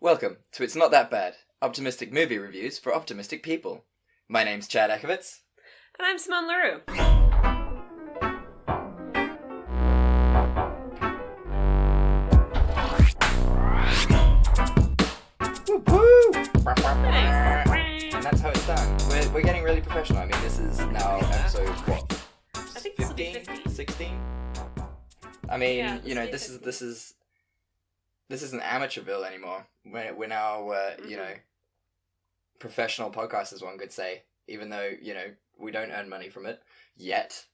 Welcome to It's Not That Bad, optimistic movie reviews for optimistic people. My name's Chad Ekovitz. And I'm Simone LaRue. Woo-hoo! Nice. And that's how it's done. We're getting really professional. I mean, this is now episode, what? I think this will be 50. 16? I mean, Yeah, you know, this isn't Amateurville anymore. We're now, you know, professional podcasters, one could say. Even though, you know, we don't earn money from it yet.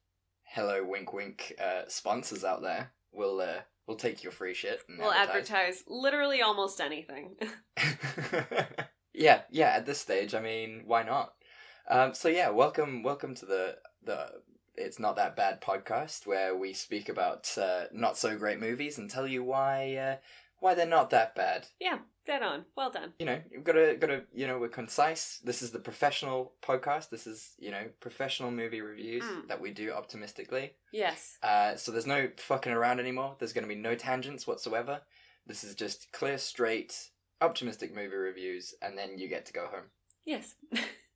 Hello, wink, wink, sponsors out there. We'll take your free shit. And We'll advertise literally almost anything. yeah. At this stage, I mean, why not? So yeah, welcome to the It's Not That Bad podcast, where we speak about not so great movies and tell you why they're not that bad. Yeah, dead on. Well done. You know, you've gotta, you know, we're concise. This is the professional podcast. This is, you know, professional movie reviews that we do optimistically. Yes. So there's no fucking around anymore. There's gonna be no tangents whatsoever. This is just clear, straight, optimistic movie reviews, and then you get to go home. Yes.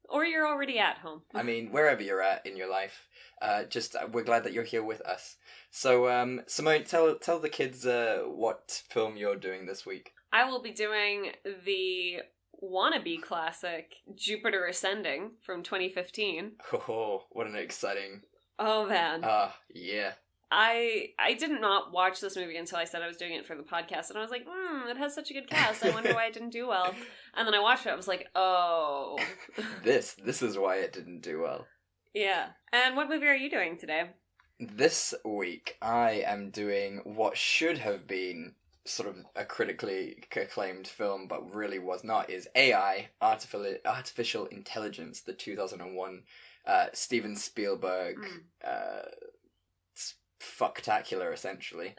Or you're already at home. I mean, wherever you're at in your life, we're glad that you're here with us. So, Simone, tell the kids what film you're doing this week. I will be doing the wannabe classic Jupiter Ascending from 2015. Oh, what an exciting... Oh, man. Yeah. I did not watch this movie until I said I was doing it for the podcast, and I was like, it has such a good cast, I wonder why it didn't do well. And then I watched it, I was like, oh. This is why it didn't do well. Yeah. And what movie are you doing today? This week, I am doing what should have been sort of a critically acclaimed film, but really was not, is AI, Artificial Intelligence, the 2001 Steven Spielberg fucktacular, essentially.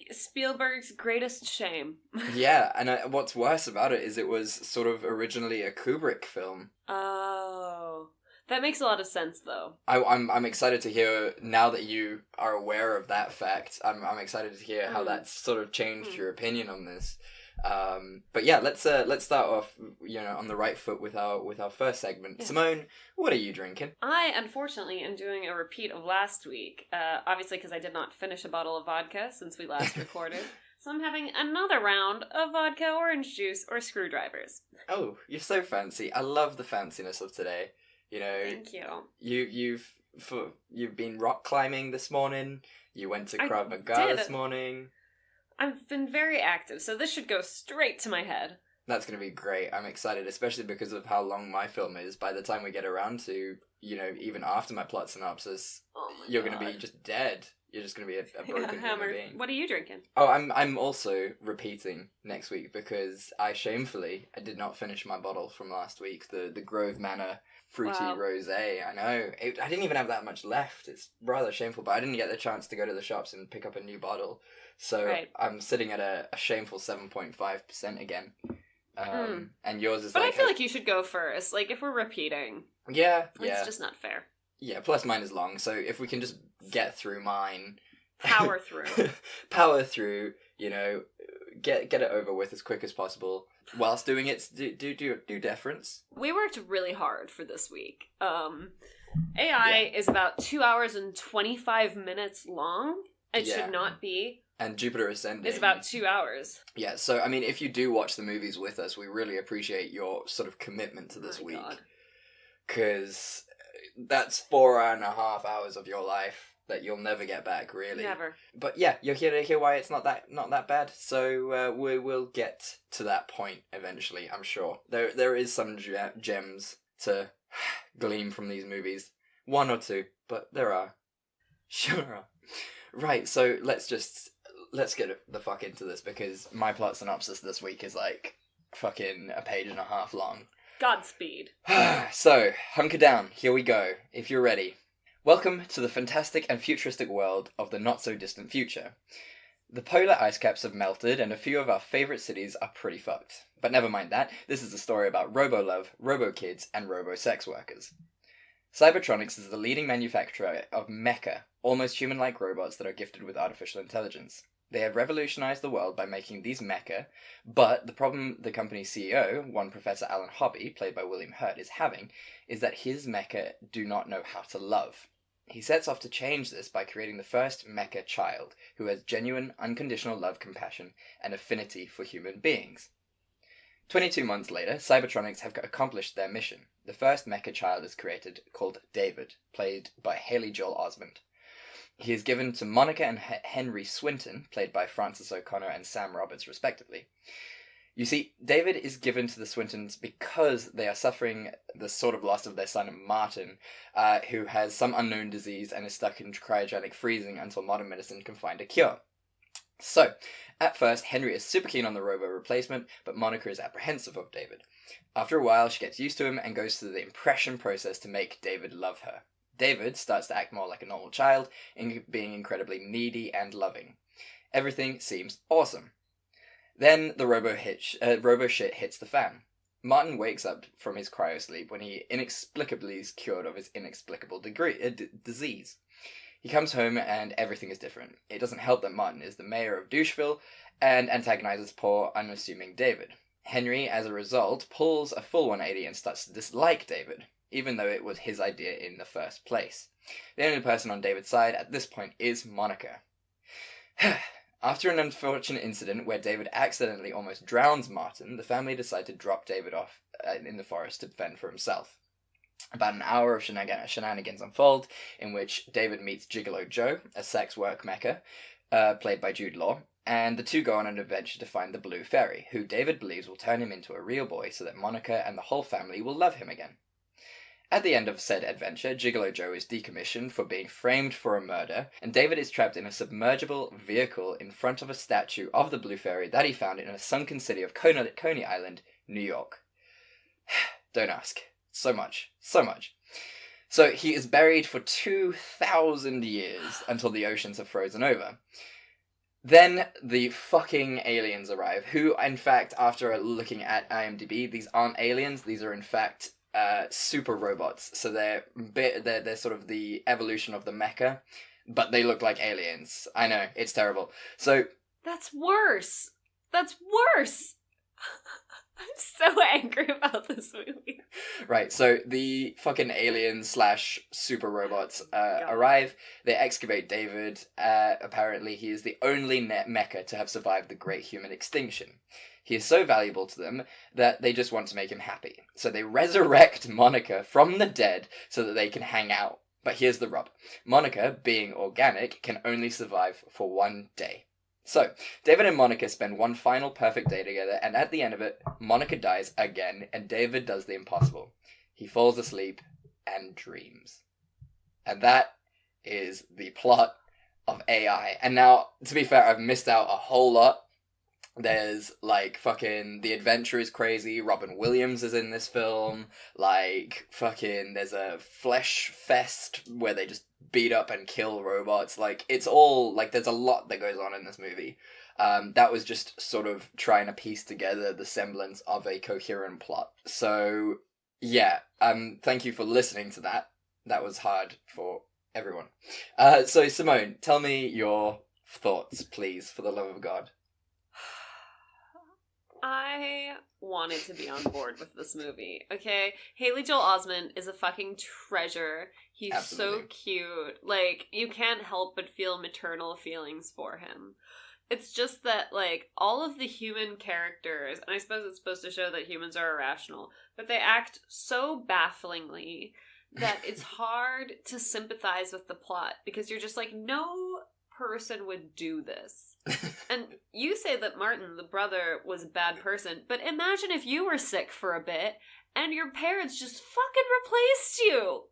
Spielberg's greatest shame. Yeah, and what's worse about it is it was sort of originally a Kubrick film. Oh, that makes a lot of sense, though. I'm excited to hear, now that you are aware of that fact, I'm excited to hear how that's sort of changed your opinion on this. But yeah, let's start off, you know, on the right foot with our first segment. Yeah. Simone, what are you drinking? I, unfortunately, am doing a repeat of last week, obviously because I did not finish a bottle of vodka since we last recorded. So I'm having another round of vodka orange juice or screwdrivers. Oh, you're so fancy. I love the fanciness of today. You know, thank you. You've been rock climbing this morning. You went to Krav Maga this morning. I've been very active, so this should go straight to my head. That's going to be great. I'm excited, especially because of how long my film is. By the time we get around to, you know, even after my plot synopsis, you're going to be just dead. You're just going to be a broken human being. What are you drinking? Oh, I'm also repeating next week because I did not finish my bottle from last week. The Grove Manor Fruity Rosé. I know. I didn't even have that much left. It's rather shameful, but I didn't get the chance to go to the shops and pick up a new bottle. So I'm sitting at a shameful 7.5% again. And yours is But I feel like you should go first. Like, if we're repeating. Yeah. It's just not fair. Yeah, plus mine is long, so if we can just get through mine... Power through, you know, get it over with as quick as possible. Whilst doing it, do deference. We worked really hard for this week. AI is about 2 hours and 25 minutes long. It should not be. And Jupiter Ascending is about 2 hours. Yeah, so, I mean, if you do watch the movies with us, we really appreciate your sort of commitment to this week. Because that's 4.5 hours of your life that you'll never get back, really. Never. But yeah, you're here to hear why it's not that bad. So we will get to that point eventually, I'm sure. There is some gems to glean from these movies. One or two, but there are. Sure are. Right, so let's get the fuck into this, because my plot synopsis this week is like fucking a page and a half long. Godspeed. So, hunker down, here we go, if you're ready. Welcome to the fantastic and futuristic world of the not-so-distant future. The polar ice caps have melted, and a few of our favourite cities are pretty fucked. But never mind that, this is a story about robo-love, robo-kids, and robo-sex workers. Cybertronics is the leading manufacturer of mecha, almost human-like robots that are gifted with artificial intelligence. They have revolutionized the world by making these mecha, but the problem the company's CEO, one Professor Alan Hobby, played by William Hurt, is having is that his mecha do not know how to love. He sets off to change this by creating the first mecha child, who has genuine, unconditional love, compassion, and affinity for human beings. 22 months later, Cybertronics have accomplished their mission. The first mecha child is created, called David, played by Haley Joel Osment. He is given to Monica and Henry Swinton, played by Francis O'Connor and Sam Roberts, respectively. You see, David is given to the Swintons because they are suffering the sort of loss of their son Martin, who has some unknown disease and is stuck in cryogenic freezing until modern medicine can find a cure. So, at first, Henry is super keen on the robo replacement, but Monica is apprehensive of David. After a while, she gets used to him and goes through the impression process to make David love her. David starts to act more like a normal child, being incredibly needy and loving. Everything seems awesome. Then the robo shit hits the fan. Martin wakes up from his cryosleep when he inexplicably is cured of his inexplicable disease. He comes home and everything is different. It doesn't help that Martin is the mayor of Doucheville and antagonizes poor, unassuming David. Henry, as a result, pulls a full 180 and starts to dislike David, even though it was his idea in the first place. The only person on David's side at this point is Monica. After an unfortunate incident where David accidentally almost drowns Martin, the family decide to drop David off in the forest to fend for himself. About an hour of shenanigans unfold, in which David meets Gigolo Joe, a sex work mecha, played by Jude Law, and the two go on an adventure to find the Blue Fairy, who David believes will turn him into a real boy so that Monica and the whole family will love him again. At the end of said adventure, Gigolo Joe is decommissioned for being framed for a murder, and David is trapped in a submergible vehicle in front of a statue of the Blue Fairy that he found in a sunken city of Coney Island, New York. Don't ask. So much. So he is buried for 2,000 years until the oceans have frozen over. Then the fucking aliens arrive, who, in fact, after looking at IMDb, these aren't aliens, these are in fact super robots. So they're sort of the evolution of the mecha, but they look like aliens. I know, it's terrible. So That's worse. I'm so angry about this movie. Right, so the fucking aliens / super robots arrive. They excavate David. Apparently, he is the only mecha to have survived the Great Human Extinction. He is so valuable to them that they just want to make him happy. So they resurrect Monica from the dead so that they can hang out. But here's the rub. Monica, being organic, can only survive for 1 day. So, David and Monica spend one final perfect day together, and at the end of it, Monica dies again, and David does the impossible. He falls asleep and dreams. And that is the plot of AI. And now, to be fair, I've missed out a whole lot. There's, like, fucking The Adventure is crazy, Robin Williams is in this film, like, fucking, there's a flesh fest where they just beat up and kill robots, like, it's all, like, there's a lot that goes on in this movie. That was just sort of trying to piece together the semblance of a coherent plot. So, yeah, thank you for listening to that. That was hard for everyone. So, Simone, tell me your thoughts, please, for the love of God. I wanted to be on board with this movie, okay? Haley Joel Osment is a fucking treasure. He's Absolutely. So cute. Like, you can't help but feel maternal feelings for him. It's just that, like, all of the human characters, and I suppose it's supposed to show that humans are irrational, but they act so bafflingly that it's hard to sympathize with the plot, because you're just like, no person would do this. And you say that Martin, the brother, was a bad person, but imagine if you were sick for a bit and your parents just fucking replaced you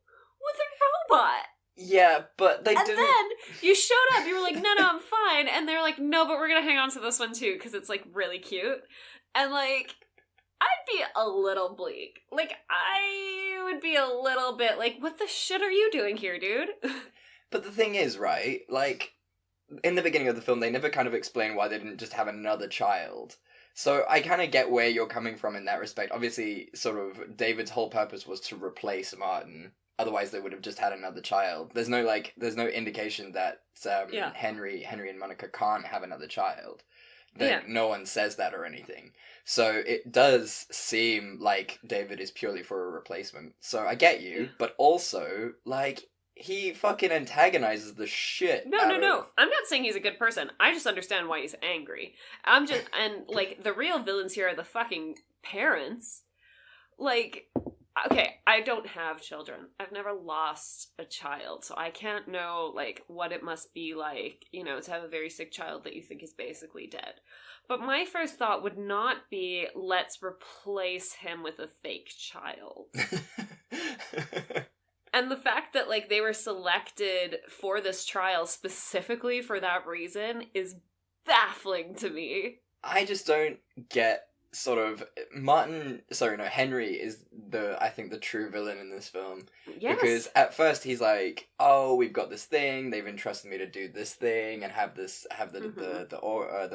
with a robot. Yeah, but they didn't. And then you showed up, you were like, no, I'm fine. And they're like, no, but we're gonna hang on to this one too, because it's, like, really cute. And, like, I'd be a little bleak. Like, I would be a little bit like, what the shit are you doing here, dude? But the thing is, right, like, in the beginning of the film, they never kind of explain why they didn't just have another child. So I kind of get where you're coming from in that respect. Obviously, sort of, David's whole purpose was to replace Martin. Otherwise, they would have just had another child. There's no indication that Henry and Monica can't have another child. No one says that or anything. So it does seem like David is purely for a replacement. So I get you, but also, like, he fucking antagonizes the shit No. I'm not saying he's a good person. I just understand why he's angry. And, like, the real villains here are the fucking parents. Like, okay, I don't have children. I've never lost a child, so I can't know, like, what it must be like, you know, to have a very sick child that you think is basically dead. But my first thought would not be, let's replace him with a fake child. And the fact that, like, they were selected for this trial specifically for that reason is baffling to me. I just don't get sort of Henry is I think the true villain in this film. Yes. Because at first he's like, oh, we've got this thing, they've entrusted me to do this thing and have the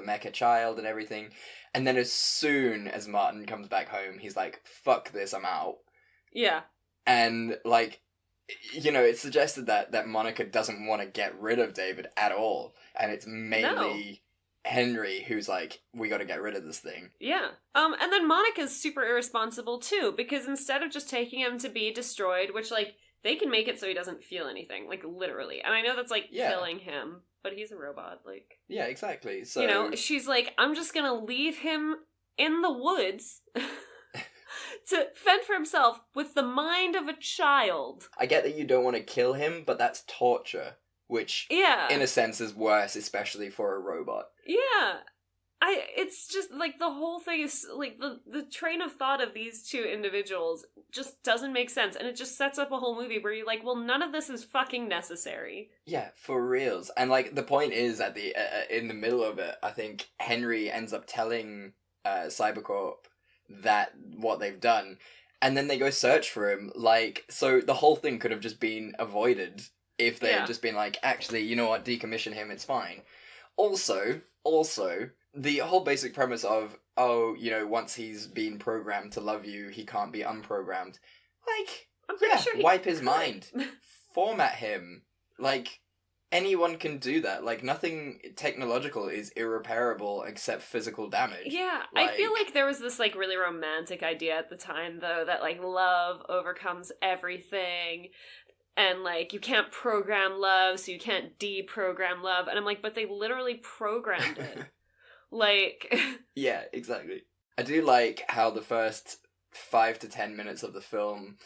mecha child and everything. And then as soon as Martin comes back home, he's like, fuck this, I'm out. Yeah. And, like, you know, it's suggested that Monica doesn't want to get rid of David at all. And it's mainly Henry who's like, we got to get rid of this thing. Yeah. And then Monica's super irresponsible too, because instead of just taking him to be destroyed, which, like, they can make it so he doesn't feel anything, like, literally. And I know that's, like, killing him, but he's a robot, like. Yeah, exactly. So, you know, she's like, I'm just gonna leave him in the woods to fend for himself with the mind of a child. I get that you don't want to kill him, but that's torture. Which, in a sense, is worse, especially for a robot. Yeah. It's just, like, the whole thing is, like, the train of thought of these two individuals just doesn't make sense, and it just sets up a whole movie where you're like, well, none of this is fucking necessary. Yeah, for reals. And, like, the point is, at the in the middle of it, I think Henry ends up telling Cybercorp that what they've done, and then they go search for him, like, so the whole thing could have just been avoided if they had just been like, actually, you know what, decommission him, it's fine. Also, the whole basic premise of, oh, you know, once he's been programmed to love you, he can't be unprogrammed. Like, I'm pretty sure wipe his mind. Format him. Like, anyone can do that. Like, nothing technological is irreparable except physical damage. Yeah, like, I feel like there was this, like, really romantic idea at the time, though, that, like, love overcomes everything. And, like, you can't program love, so you can't deprogram love. And I'm like, but they literally programmed it. Like... Yeah, exactly. I do like how the first 5 to 10 minutes of the film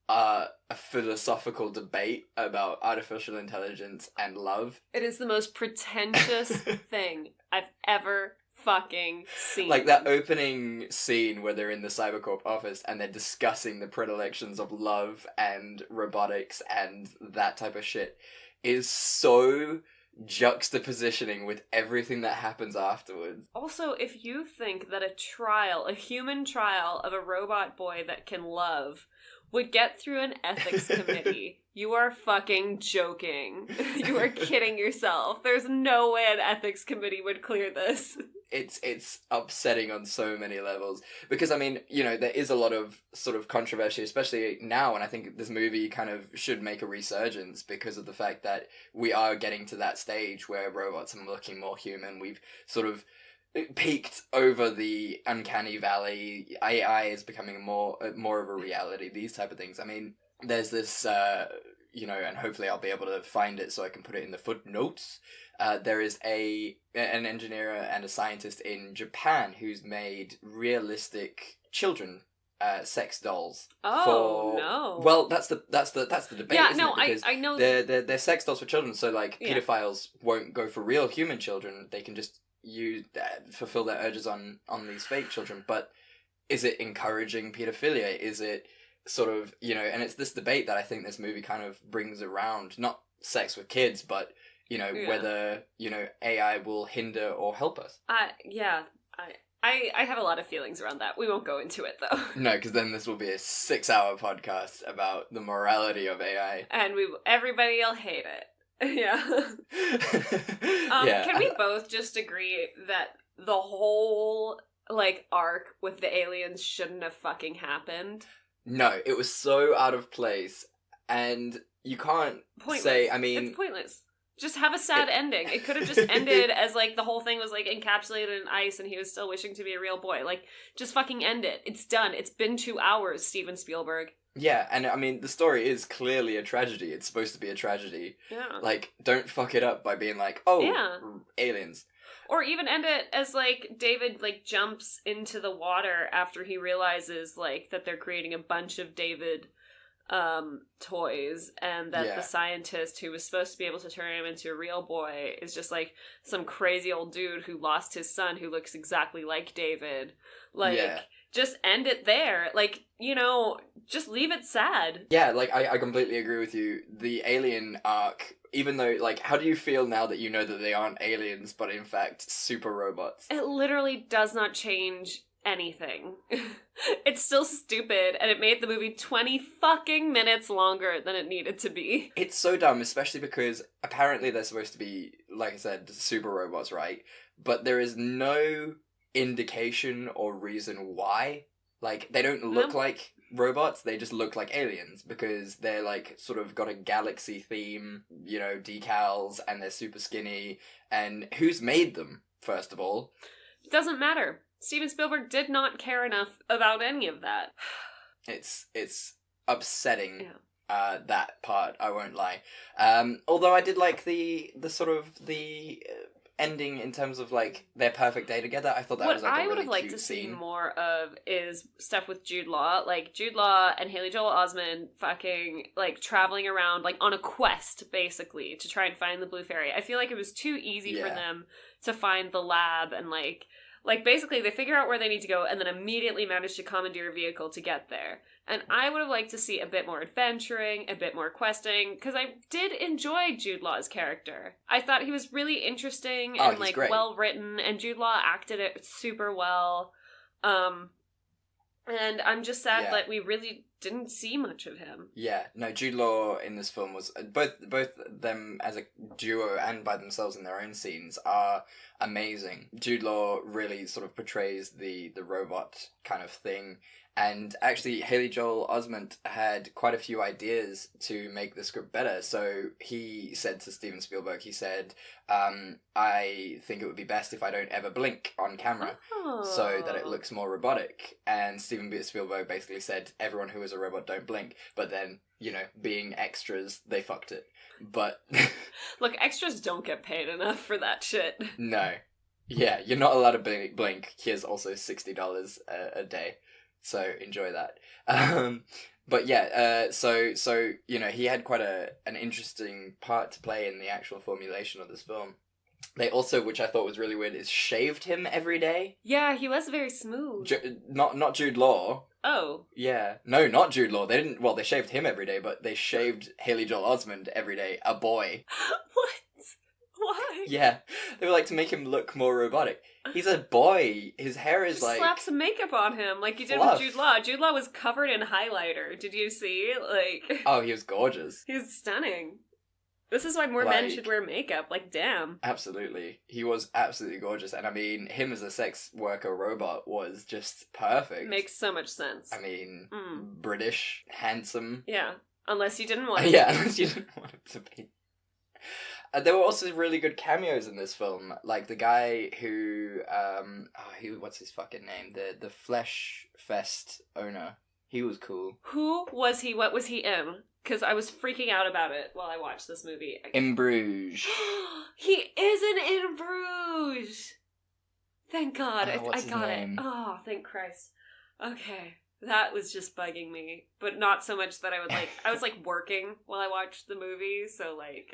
are a philosophical debate about artificial intelligence and love. It is the most pretentious thing I've ever fucking scene. Like that opening scene where they're in the Cybercorp office and they're discussing the predilections of love and robotics and that type of shit is so juxtapositioning with everything that happens afterwards. Also, if you think that a human trial of a robot boy that can love would get through an ethics committee, you are fucking joking. You are kidding yourself. There's no way an ethics committee would clear this. It's upsetting on so many levels. Because, I mean, you know, there is a lot of sort of controversy, especially now, and I think this movie kind of should make a resurgence because of the fact that we are getting to that stage where robots are looking more human. We've sort of peaked over the uncanny valley. AI is becoming more of a reality, these type of things. I mean, there's this, you know, and hopefully I'll be able to find it so I can put it in the footnotes. There is an engineer and a scientist in Japan who's made realistic children sex dolls. Oh, no. Well, that's the debate. Yeah, isn't no, it? Because I know. They're sex dolls for children. So like pedophiles won't go for real human children. They can just fulfill their urges on these fake children. But is it encouraging pedophilia? Is it sort of, you know? And it's this debate that I think this movie kind of brings around. Not sex with kids, but you know, whether, you know, AI will hinder or help us. I have a lot of feelings around that. We won't go into it, though. No, because then this will be a 6-hour podcast about the morality of AI. And everybody will hate it. Yeah. Can we both just agree that the whole, like, arc with the aliens shouldn't have fucking happened? No, it was so out of place. And you can't Pointless. say, I mean... It's pointless. Just have a sad ending. It could have just ended as, like, the whole thing was, like, encapsulated in ice and he was still wishing to be a real boy. Like, just fucking end it. It's done. It's been 2 hours, Steven Spielberg. Yeah, and I mean, the story is clearly a tragedy. It's supposed to be a tragedy. Yeah. Like, don't fuck it up by being like, oh, Yeah. aliens. Or even end it as, like, David, like, jumps into the water after he realizes, like, that they're creating a bunch of David toys, and that the scientist who was supposed to be able to turn him into a real boy is just, like, some crazy old dude who lost his son who looks exactly like David. Like, just end it there. Like, you know, just leave it sad. Yeah, like, I completely agree with you. The alien arc, even though, like, how do you feel now that you know that they aren't aliens, but in fact super robots? It literally does not change anything. It's still stupid, and it made the movie 20 fucking minutes longer than it needed to be. It's so dumb, especially because apparently they're supposed to be, like I said, super robots, right? But there is no indication or reason why. Like, they don't look like robots, they just look like aliens, because they're, like, sort of got a galaxy theme, you know, decals, and they're super skinny, and who's made them, first of all? It doesn't matter. Steven Spielberg did not care enough about any of that. It's upsetting, that part, I won't lie. Although I did like the sort of, the ending in terms of, like, their perfect day together. I thought that was, like, a really what I would have liked to see more of is stuff with Jude Law. Like, Jude Law and Haley Joel Osment fucking, like, traveling around, like, on a quest, basically, to try and find the Blue Fairy. I feel like it was too easy for them to find the lab and, like, basically, they figure out where they need to go and then immediately manage to commandeer a vehicle to get there. And I would have liked to see a bit more adventuring, a bit more questing, because I did enjoy Jude Law's character. I thought he was really interesting and, like, well-written, and Jude Law acted it super well. And I'm just sad that we really didn't see much of him. Yeah, no, Jude Law in this film was... Both them as a duo and by themselves in their own scenes are amazing. Jude Law really sort of portrays the robot kind of thing. And actually, Haley Joel Osment had quite a few ideas to make the script better. So he said to Steven Spielberg, he said, I think it would be best if I don't ever blink on camera so that it looks more robotic. And Steven Spielberg basically said, everyone who is a robot don't blink. But then, you know, being extras, they fucked it. But... Look, extras don't get paid enough for that shit. No. Yeah, you're not allowed to blink. Here's also $60 a day. So enjoy that. But yeah, so you know, he had quite an interesting part to play in the actual formulation of this film. They also, which I thought was really weird, is shaved him every day. Yeah, he was very smooth. Not Jude Law. Oh. Yeah. No, not Jude Law. They didn't. Well, they shaved him every day, but they shaved Haley Joel Osment every day. A boy. What? Why? Yeah. They were like to make him look more robotic. He's a boy. His hair is like... slap some makeup on him like you did with Jude Law. Jude Law was covered in highlighter. Did you see? Like... Oh, he was gorgeous. He was stunning. This is why more men should wear makeup. Like, damn. Absolutely. He was absolutely gorgeous. And I mean, him as a sex worker robot was just perfect. Makes so much sense. I mean, British, handsome. Yeah. Unless you didn't want it to be. Unless you didn't want it to be. There were also really good cameos in this film, like the guy who, what's his fucking name? The Flesh Fest owner. He was cool. Who was he? What was he in? Because I was freaking out about it while I watched this movie. In Bruges. He isn't in Bruges! Thank God, I got it. Oh, thank Christ. Okay. That was just bugging me, but not so much that I was like working while I watched the movie, so like...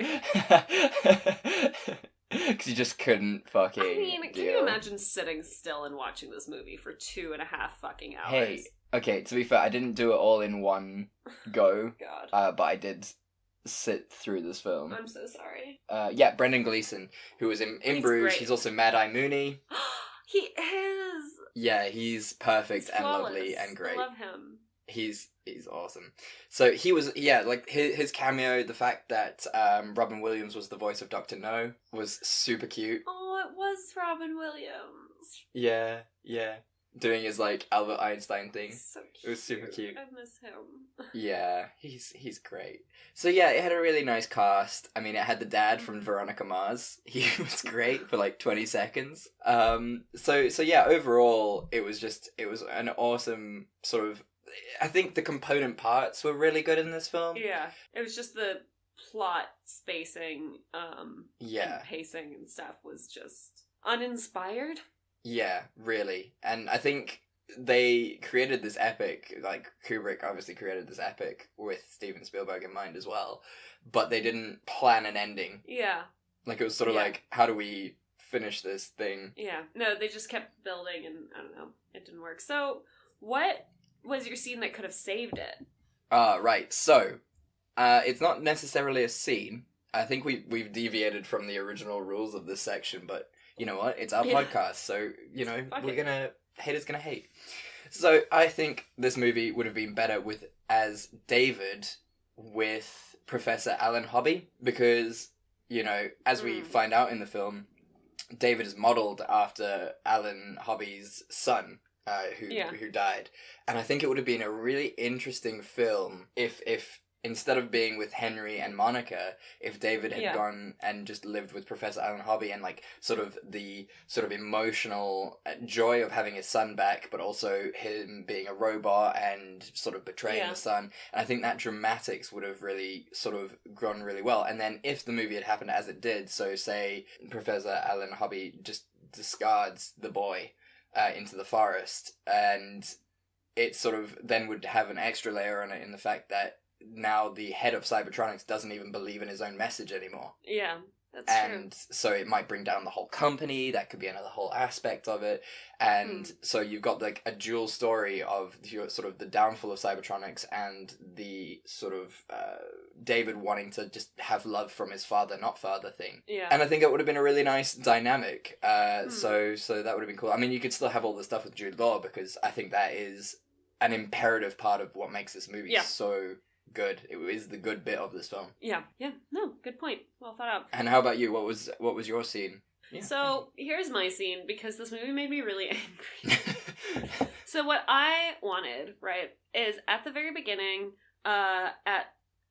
Because you just couldn't fucking I mean, can you imagine sitting still and watching this movie for 2.5 fucking hours? Hey, okay, to be fair, I didn't do it all in one go. God. But I did sit through this film. I'm so sorry. Yeah, Brendan Gleeson, who was in Bruges. Great. He's also Mad Eye Mooney. He is! Yeah, he's perfect and lovely and great. I love him. He's awesome. So he was, like his cameo, the fact that Robin Williams was the voice of Dr. No was super cute. Oh, it was Robin Williams. Yeah. doing his like Albert Einstein thing. So cute. It was super cute. I miss him. Yeah, he's great. So yeah, it had a really nice cast. I mean, it had the dad from Veronica Mars. He was great for like 20 seconds. So yeah, overall, it was an awesome sort of. I think the component parts were really good in this film. Yeah, it was just the plot spacing, yeah, and pacing and stuff was just uninspired. Yeah, really. And I think they created this epic, like Kubrick obviously created this epic with Steven Spielberg in mind as well, but they didn't plan an ending. Yeah. Like it was sort of like, how do we finish this thing? Yeah. No, they just kept building and I don't know, it didn't work. So, what was your scene that could have saved it? Right. So, it's not necessarily a scene. I think we've deviated from the original rules of this section, but you know what? It's our podcast, so, you know, haters gonna hate. So, I think this movie would have been better as David with Professor Alan Hobby, because, you know, as we find out in the film, David is modelled after Alan Hobby's son, who died. And I think it would have been a really interesting film if instead of being with Henry and Monica, if David had gone and just lived with Professor Alan Hobby and like sort of the sort of emotional joy of having his son back, but also him being a robot and sort of betraying the son. And I think that dramatics would have really sort of gone really well. And then if the movie had happened as it did, so say Professor Alan Hobby just discards the boy into the forest, and it sort of then would have an extra layer on it in the fact that now the head of Cybertronics doesn't even believe in his own message anymore. Yeah, that's true. And so it might bring down the whole company. That could be another whole aspect of it. And so you've got like a dual story of sort of the downfall of Cybertronics and the sort of David wanting to just have love from his father, not father thing. Yeah. And I think it would have been a really nice dynamic. So that would have been cool. I mean, you could still have all the stuff with Jude Law, because I think that is an imperative part of what makes this movie so good. It is the good bit of this film. Yeah. No, good point. Well thought out. And how about you? What was your scene? Yeah. So here's my scene, because this movie made me really angry. So what I wanted, right, is at the very beginning, at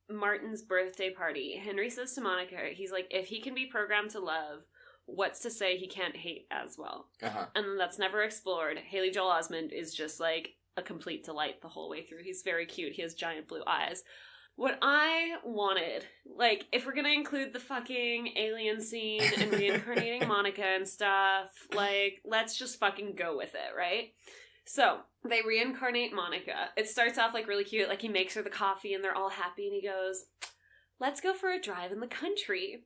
Martin's birthday party, Henry says to Monica, he's like, if he can be programmed to love, what's to say he can't hate as well? And that's never explored. Haley Joel Osment is just like a complete delight the whole way through. He's very cute. He has giant blue eyes. What I wanted, like, if we're gonna include the fucking alien scene and reincarnating Monica and stuff, like, let's just fucking go with it, right? So, they reincarnate Monica. It starts off, like, really cute. Like, he makes her the coffee and they're all happy and he goes, let's go for a drive in the country.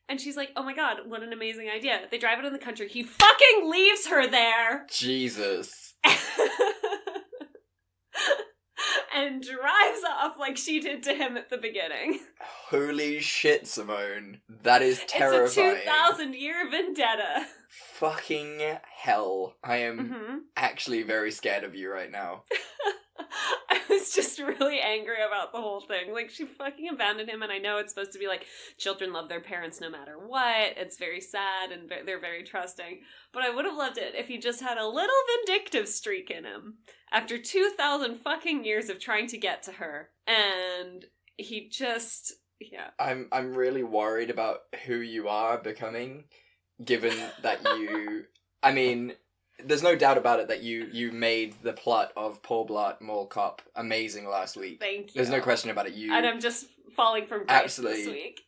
And she's like, oh my god, what an amazing idea. They drive out in the country. He fucking leaves her there! Jesus. And drives off like she did to him at the beginning. Holy shit, Simone. That is terrifying. It's a 2,000-year vendetta. Fucking hell. I am actually very scared of you right now. I was just really angry about the whole thing. Like, she fucking abandoned him, and I know it's supposed to be like, children love their parents no matter what. It's very sad, and they're very trusting. But I would have loved it if he just had a little vindictive streak in him. After 2,000 fucking years of trying to get to her. And he just, I'm really worried about who you are becoming, given that you... I mean... There's no doubt about it that you made the plot of Paul Blart Mall Cop amazing last week. Thank you. There's no question about it. And I'm just falling from grace this week.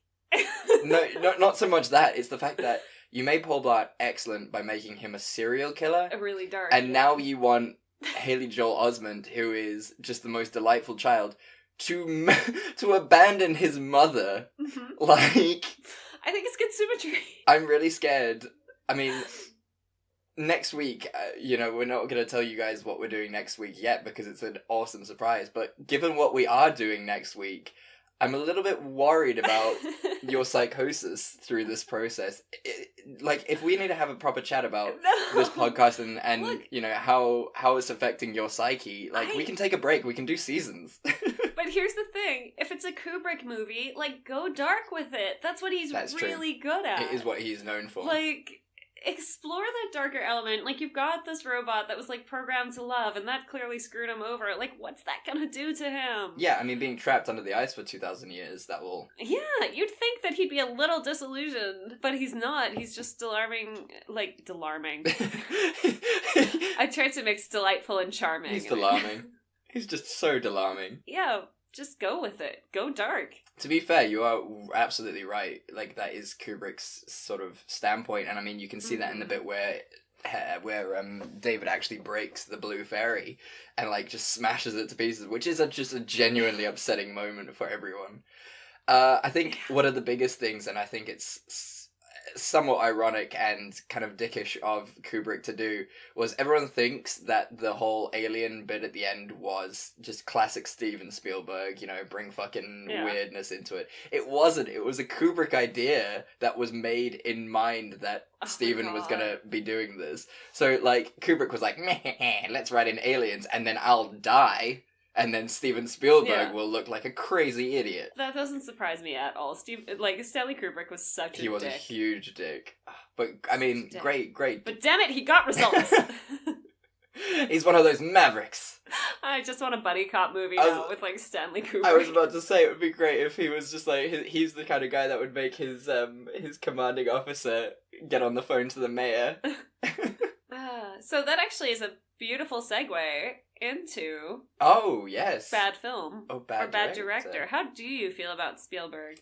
No, not so much that. It's the fact that you made Paul Blart excellent by making him a serial killer. Really dark. And now you want Haley Joel Osment, who is just the most delightful child, to abandon his mother. Like... I think it's good symmetry. I'm really scared. I mean... Next week, we're not going to tell you guys what we're doing next week yet because it's an awesome surprise. But given what we are doing next week, I'm a little bit worried about your psychosis through this process. If we need to have a proper chat about this podcast and look, how it's affecting your psyche, we can take a break. We can do seasons. But here's the thing. If it's a Kubrick movie, go dark with it. That's what he's really good at. It is what he's known for. explore that darker element. Like, you've got this robot that was, like, programmed to love, and that clearly screwed him over. Like, what's that gonna do to him? Yeah, I mean, being trapped under the ice for 2,000 years, that will... Yeah, you'd think that he'd be a little disillusioned, but he's not. He's just delarming. I tried to mix delightful and charming. He's delarming. He's just so delarming. Yeah, just go with it. Go dark. To be fair, you are absolutely right. Like, that is Kubrick's sort of standpoint, and I mean, you can see that in the bit where David actually breaks the blue fairy and, like, just smashes it to pieces, which is just a genuinely upsetting moment for everyone. I think one of the biggest things, and I think it's somewhat ironic and kind of dickish of Kubrick to do, was everyone thinks that the whole alien bit at the end was just classic Steven Spielberg, you know, bring fucking weirdness into it. It wasn't. It was a Kubrick idea that was made in mind that Steven was gonna be doing this. So, like, Kubrick was like, meh, let's write in aliens and then I'll die. And then Steven Spielberg will look like a crazy idiot. That doesn't surprise me at all. Stanley Kubrick was such a dick. He was a huge dick. But, I mean, great. But damn it, he got results! He's one of those mavericks. I just want a buddy cop movie now with, like, Stanley Kubrick. I was about to say, it would be great if he was just, like, he's the kind of guy that would make his commanding officer get on the phone to the mayor. So that actually is a beautiful segue into... Oh, yes. Bad film. Oh, bad director. How do you feel about Spielberg?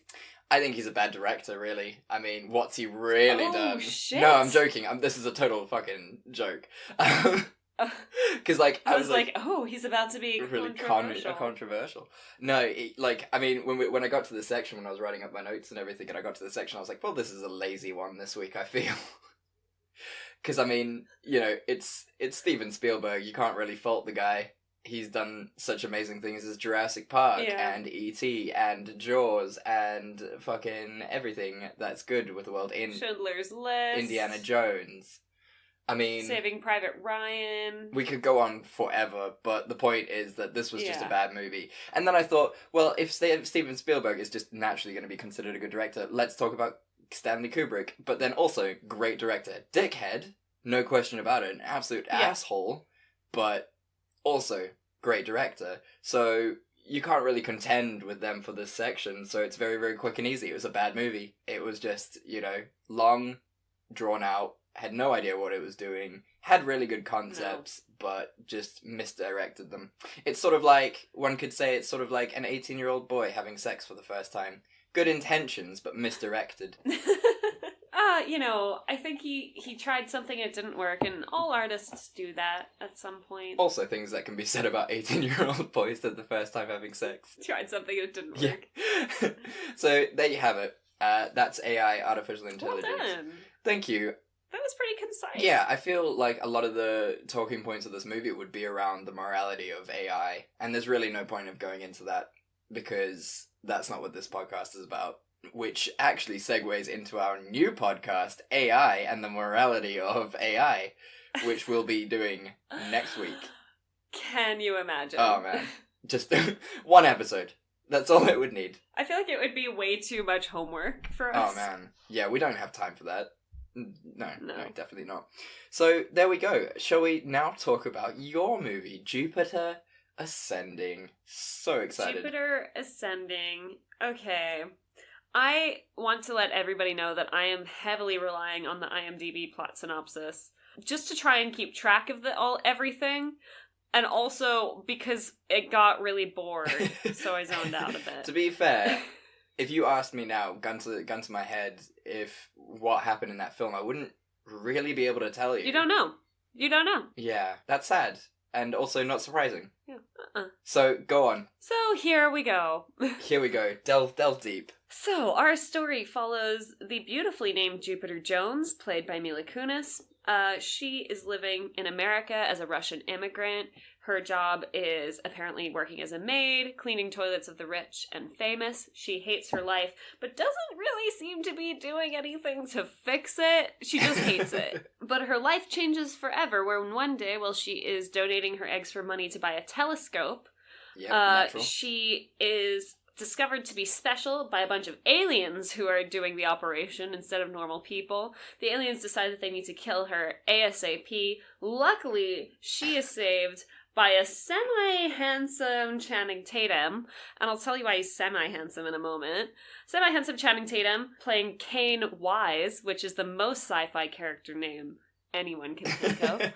I think he's a bad director, really. I mean, what's he really done? Oh, shit. No, I'm joking. This is a total fucking joke. Because, like, I was like, oh, he's about to be really controversial. No, I mean, when I got to the section, when I was writing up my notes and everything, and I got to the section, I was like, well, this is a lazy one this week, I feel. Because, I mean, you know, it's Steven Spielberg. You can't really fault the guy. He's done such amazing things as Jurassic Park and E.T. and Jaws and fucking everything that's good with the world. Schindler's List. Indiana Jones. I mean... Saving Private Ryan. We could go on forever, but the point is that this was just a bad movie. And then I thought, well, if Steven Spielberg is just naturally going to be considered a good director, let's talk about Stanley Kubrick, but then also great director. Dickhead, no question about it, an absolute asshole, but also great director. So you can't really contend with them for this section, so it's very, very quick and easy. It was a bad movie. It was just, you know, long, drawn out, had no idea what it was doing, had really good concepts, but just misdirected them. It's sort of like, one could say it's sort of like an 18-year-old boy having sex for the first time. Good intentions, but misdirected. You know, I think he tried something, it didn't work, and all artists do that at some point. Also things that can be said about 18-year-old boys at the first time having sex. Tried something, it didn't work. Yeah. So, there you have it. That's AI, artificial intelligence. Well done. Thank you. That was pretty concise. Yeah, I feel like a lot of the talking points of this movie would be around the morality of AI, and there's really no point of going into that, because that's not what this podcast is about. Which actually segues into our new podcast, AI and the Morality of AI, which we'll be doing next week. Can you imagine? Oh man. Just one episode. That's all it would need. I feel like it would be way too much homework for us. Oh man. Yeah, we don't have time for that. No, definitely not. So, there we go. Shall we now talk about your movie, Jupiter Ascending? So excited. Jupiter Ascending. Okay. I want to let everybody know that I am heavily relying on the IMDb plot synopsis just to try and keep track of everything, and also because it got really bored, so I zoned out a bit. To be fair, if you asked me now, gun to my head, if what happened in that film, I wouldn't really be able to tell you. You don't know. Yeah, that's sad. And also not surprising. Yeah. So, go on. So, here we go. Here we go. Delve deep. So, our story follows the beautifully named Jupiter Jones, played by Mila Kunis. She is living in America as a Russian immigrant. Her job is apparently working as a maid, cleaning toilets of the rich and famous. She hates her life, but doesn't really seem to be doing anything to fix it. She just hates it. But her life changes forever when one day, while she is donating her eggs for money to buy a telescope, natural. she is discovered to be special by a bunch of aliens who are doing the operation instead of normal people. The aliens decide that they need to kill her ASAP. Luckily, she is saved by a semi-handsome Channing Tatum, and I'll tell you why he's semi-handsome in a moment. Semi-handsome Channing Tatum playing Kane Wise, which is the most sci-fi character name anyone can think of.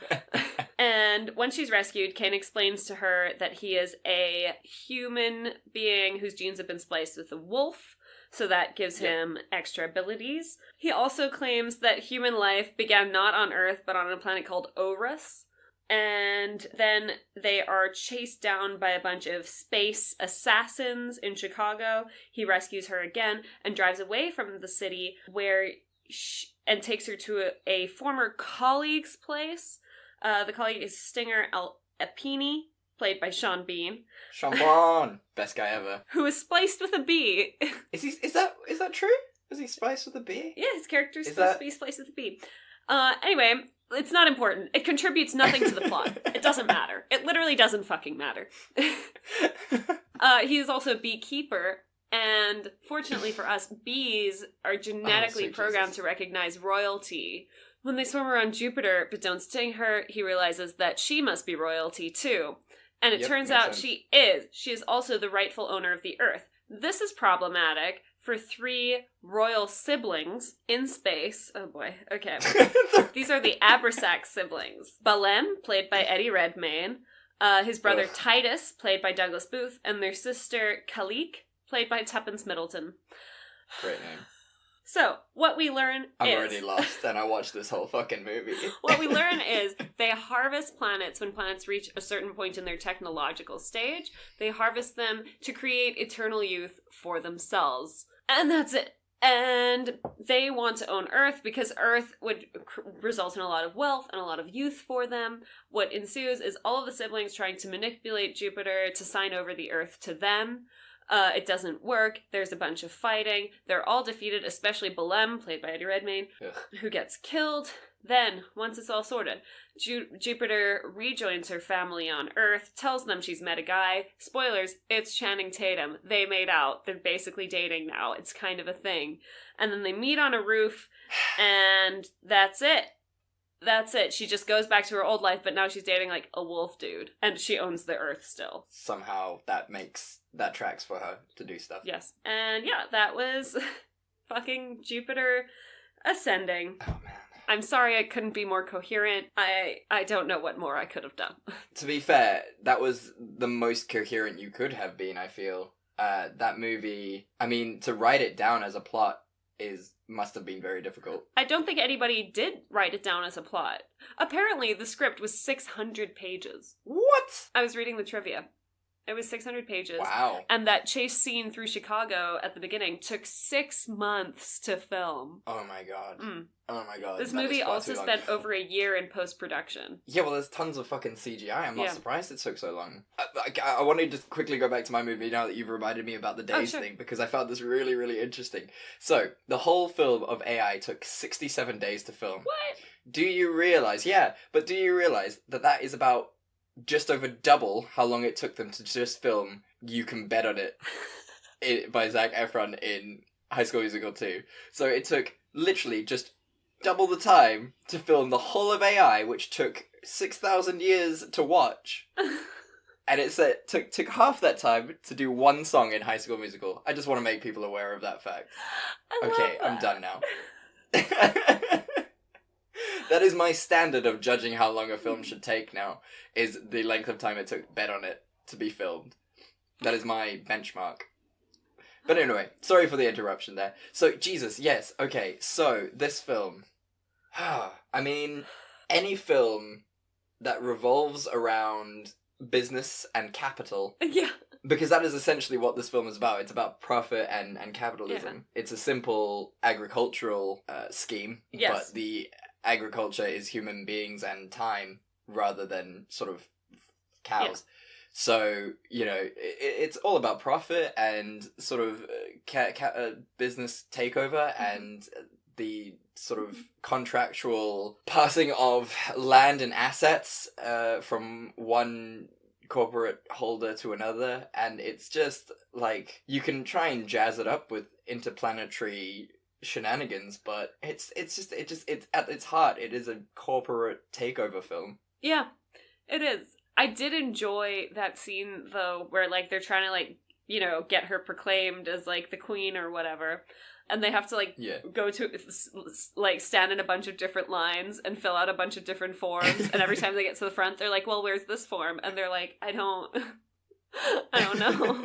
And when she's rescued, Kane explains to her that he is a human being whose genes have been spliced with a wolf, so that gives him extra abilities. He also claims that human life began not on Earth, but on a planet called Orus. And then they are chased down by a bunch of space assassins in Chicago. He rescues her again and drives away from the city and takes her to a former colleague's place. The colleague is Stinger Epini, played by Sean Bean. Sean Bean, best guy ever. Who is spliced with a bee. Is that true? Is he spliced with a bee? Yeah, his character is supposed to be spliced with a bee. Anyway, it's not important. It contributes nothing to the plot. It doesn't matter. It literally doesn't fucking matter. He is also a beekeeper, and fortunately for us, bees are genetically programmed to recognize royalty. When they swim around Jupiter but don't sting her, he realizes that she must be royalty too. And it turns out she is. She is also the rightful owner of the Earth. This is problematic for 3 royal siblings in space. Oh boy, okay. These are the Abrasax siblings. Balem, played by Eddie Redmayne, his brother Titus, played by Douglas Booth, and their sister Kalik, played by Tuppence Middleton. Great name. So, what we learn I'm already lost, and I watched this whole fucking movie. What we learn is they harvest planets when planets reach a certain point in their technological stage. They harvest them to create eternal youth for themselves. And that's it. And they want to own Earth because Earth would result in a lot of wealth and a lot of youth for them. What ensues is all of the siblings trying to manipulate Jupiter to sign over the Earth to them. It doesn't work. There's a bunch of fighting. They're all defeated, especially Balem, played by Eddie Redmayne, who gets killed. Then, once it's all sorted, Jupiter rejoins her family on Earth, tells them she's met a guy. Spoilers, it's Channing Tatum. They made out. They're basically dating now. It's kind of a thing. And then they meet on a roof, and that's it. That's it. She just goes back to her old life, but now she's dating, like, a wolf dude. And she owns the Earth still. Somehow that tracks for her to do stuff. Yes. And yeah, that was fucking Jupiter Ascending. Oh, man. I'm sorry I couldn't be more coherent. I don't know what more I could have done. To be fair, that was the most coherent you could have been, I feel. That movie, I mean, to write it down as a plot must have been very difficult. I don't think anybody did write it down as a plot. Apparently, the script was 600 pages. What? I was reading the trivia. It was 600 pages. Wow. And that chase scene through Chicago at the beginning took 6 months to film. Oh my god. Oh my god. This movie also spent over a year in post-production. Yeah, well, there's tons of fucking CGI. I'm not surprised it took so long. I wanted to just quickly go back to my movie now that you've reminded me about the days thing, because I found this really, really interesting. So, the whole film of AI took 67 days to film. What? Do you realise? Yeah, but do you realise that is about just over double how long it took them to just film You Can Bet on It by Zac Efron in High School Musical 2. So it took literally just double the time to film the whole of AI, which took 6,000 years to watch. And it took half that time to do one song in High School Musical. I just want to make people aware of that fact. Okay, I'm done now. That is my standard of judging how long a film should take now, is the length of time it took Bet on It to be filmed. That is my benchmark. But anyway, sorry for the interruption there. So, Jesus, yes, okay, so this film. I mean, any film that revolves around business and capital. Yeah. Because that is essentially what this film is about. It's about profit and capitalism. Yeah. It's a simple agricultural scheme, but the agriculture is human beings and time rather than sort of cows. Yeah. So, you know, it's all about profit and sort of business takeover and the sort of contractual passing of land and assets from one corporate holder to another, and it's just like you can try and jazz it up with interplanetary shenanigans, but it's at its heart it is a corporate takeover film. Yeah, it is. I did enjoy that scene though, where like they're trying to like, you know, get her proclaimed as like the queen or whatever. And they have to, like, go to, like, stand in a bunch of different lines and fill out a bunch of different forms. And every time they get to the front, they're like, well, where's this form? And they're like, I don't know.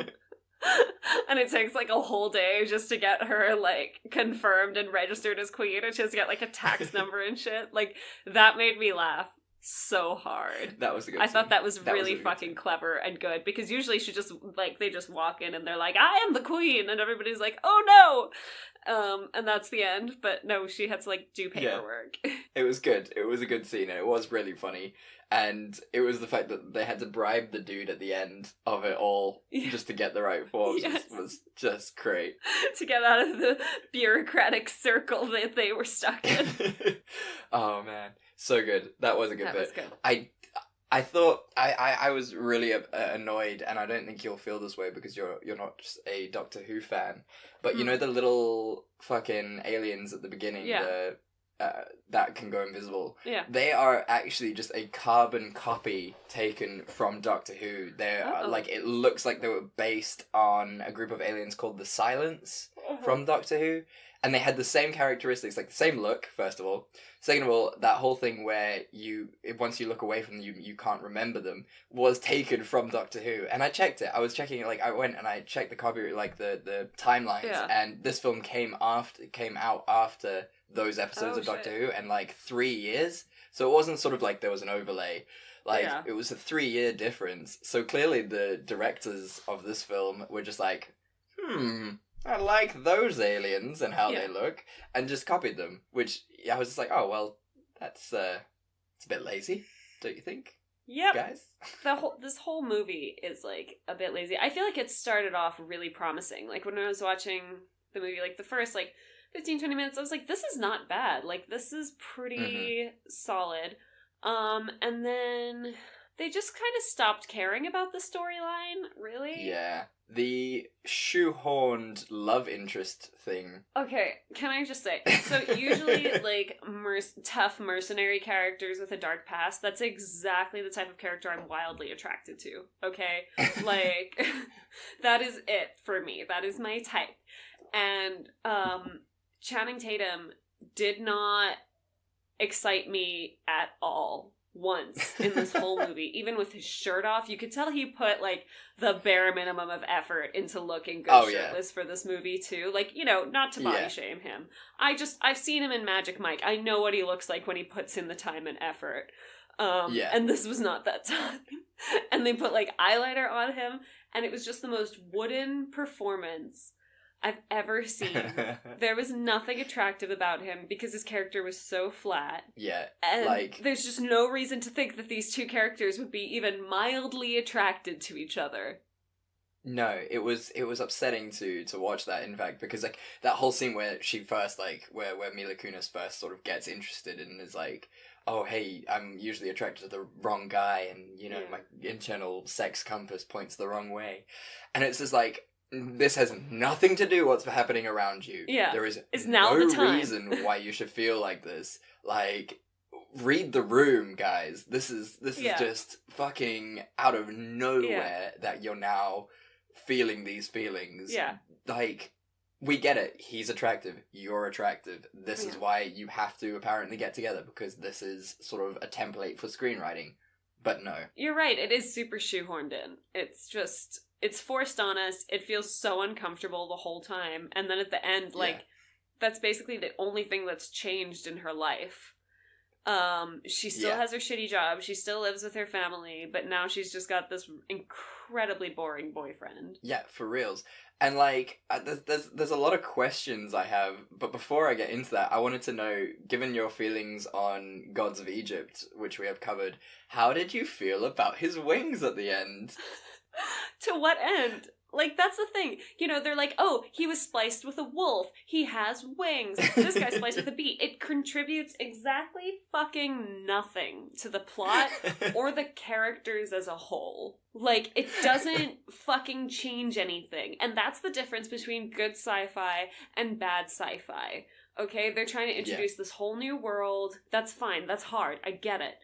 And it takes, like, a whole day just to get her, like, confirmed and registered as queen. And she has to get, like, a tax number and shit. Like, that made me laugh so hard. That was a good I thought that was really fucking clever and good, because usually she just, like, they just walk in and they're like, I am the queen, and everybody's like, oh no! And that's the end, but no, she had to, like, do paperwork. Yeah. It was good. It was a good scene, and it was really funny. And it was the fact that they had to bribe the dude at the end of it all just to get the right forms was just great. To get out of the bureaucratic circle that they were stuck in. Oh, man. So good. That was a good bit. Was good. I thought I was really annoyed, and I don't think you'll feel this way because you're not just a Doctor Who fan. But you know the little fucking aliens at the beginning, that can go invisible. Yeah, they are actually just a carbon copy taken from Doctor Who. They're like, it looks like they were based on a group of aliens called the Silence from Doctor Who. And they had the same characteristics, like the same look, first of all. Second of all, that whole thing where once you look away from them, you can't remember them, was taken from Doctor Who. And I checked it. I was checking it, like, I went and I checked the copy, like, the timelines. Yeah. And this film came out after those episodes of Doctor Who, and, like, 3 years. So it wasn't sort of like there was an overlay. Like, it was a 3-year difference. So clearly the directors of this film were just like, I like those aliens and how they look, and just copied them, which I was just like, oh, well, that's it's a bit lazy, don't you think? Yep. Guys? This whole movie is, like, a bit lazy. I feel like it started off really promising. Like, when I was watching the movie, like, the first, like, 15, 20 minutes, I was like, this is not bad. Like, this is pretty solid. And then they just kind of stopped caring about the storyline, really. Yeah. The shoehorned love interest thing. Okay, can I just say, so usually, like, tough mercenary characters with a dark past, that's exactly the type of character I'm wildly attracted to, okay? Like, that is it for me. That is my type. And, Channing Tatum did not excite me at all. Once in this whole movie, even with his shirt off, you could tell he put, like, the bare minimum of effort into looking good shirtless for this movie too. Like, you know, not to body shame him. I've seen him in Magic Mike. I know what he looks like when he puts in the time and effort. And this was not that time. And they put, like, eyeliner on him, and it was just the most wooden performance I've ever seen. There was nothing attractive about him because his character was so flat. Yeah. And like, there's just no reason to think that these two characters would be even mildly attracted to each other. No, it was upsetting to watch that, in fact, because, like, that whole scene where she first, like, where Mila Kunis first sort of gets interested and is like, oh, hey, I'm usually attracted to the wrong guy, and, you know, my internal sex compass points the wrong way. And it's just like, this has nothing to do with what's happening around you. Yeah. There is no reason why you should feel like this. Like, read the room, guys. This is just fucking out of nowhere that you're now feeling these feelings. Yeah. Like, we get it. He's attractive. You're attractive. This is why you have to apparently get together, because this is sort of a template for screenwriting. But no. You're right. It is super shoehorned in. It's just... It's forced on us. It feels so uncomfortable the whole time. And then at the end, like, that's basically the only thing that's changed in her life. She still has her shitty job. She still lives with her family. But now she's just got this incredibly boring boyfriend. Yeah, for reals. And, like, there's a lot of questions I have. But before I get into that, I wanted to know, given your feelings on Gods of Egypt, which we have covered, how did you feel about his wings at the end? To what end? Like, that's the thing. You know, they're like, oh, he was spliced with a wolf. He has wings. This guy's spliced with a bee. It contributes exactly fucking nothing to the plot or the characters as a whole. Like, it doesn't fucking change anything. And that's the difference between good sci-fi and bad sci-fi. Okay? They're trying to introduce this whole new world. That's fine. That's hard. I get it.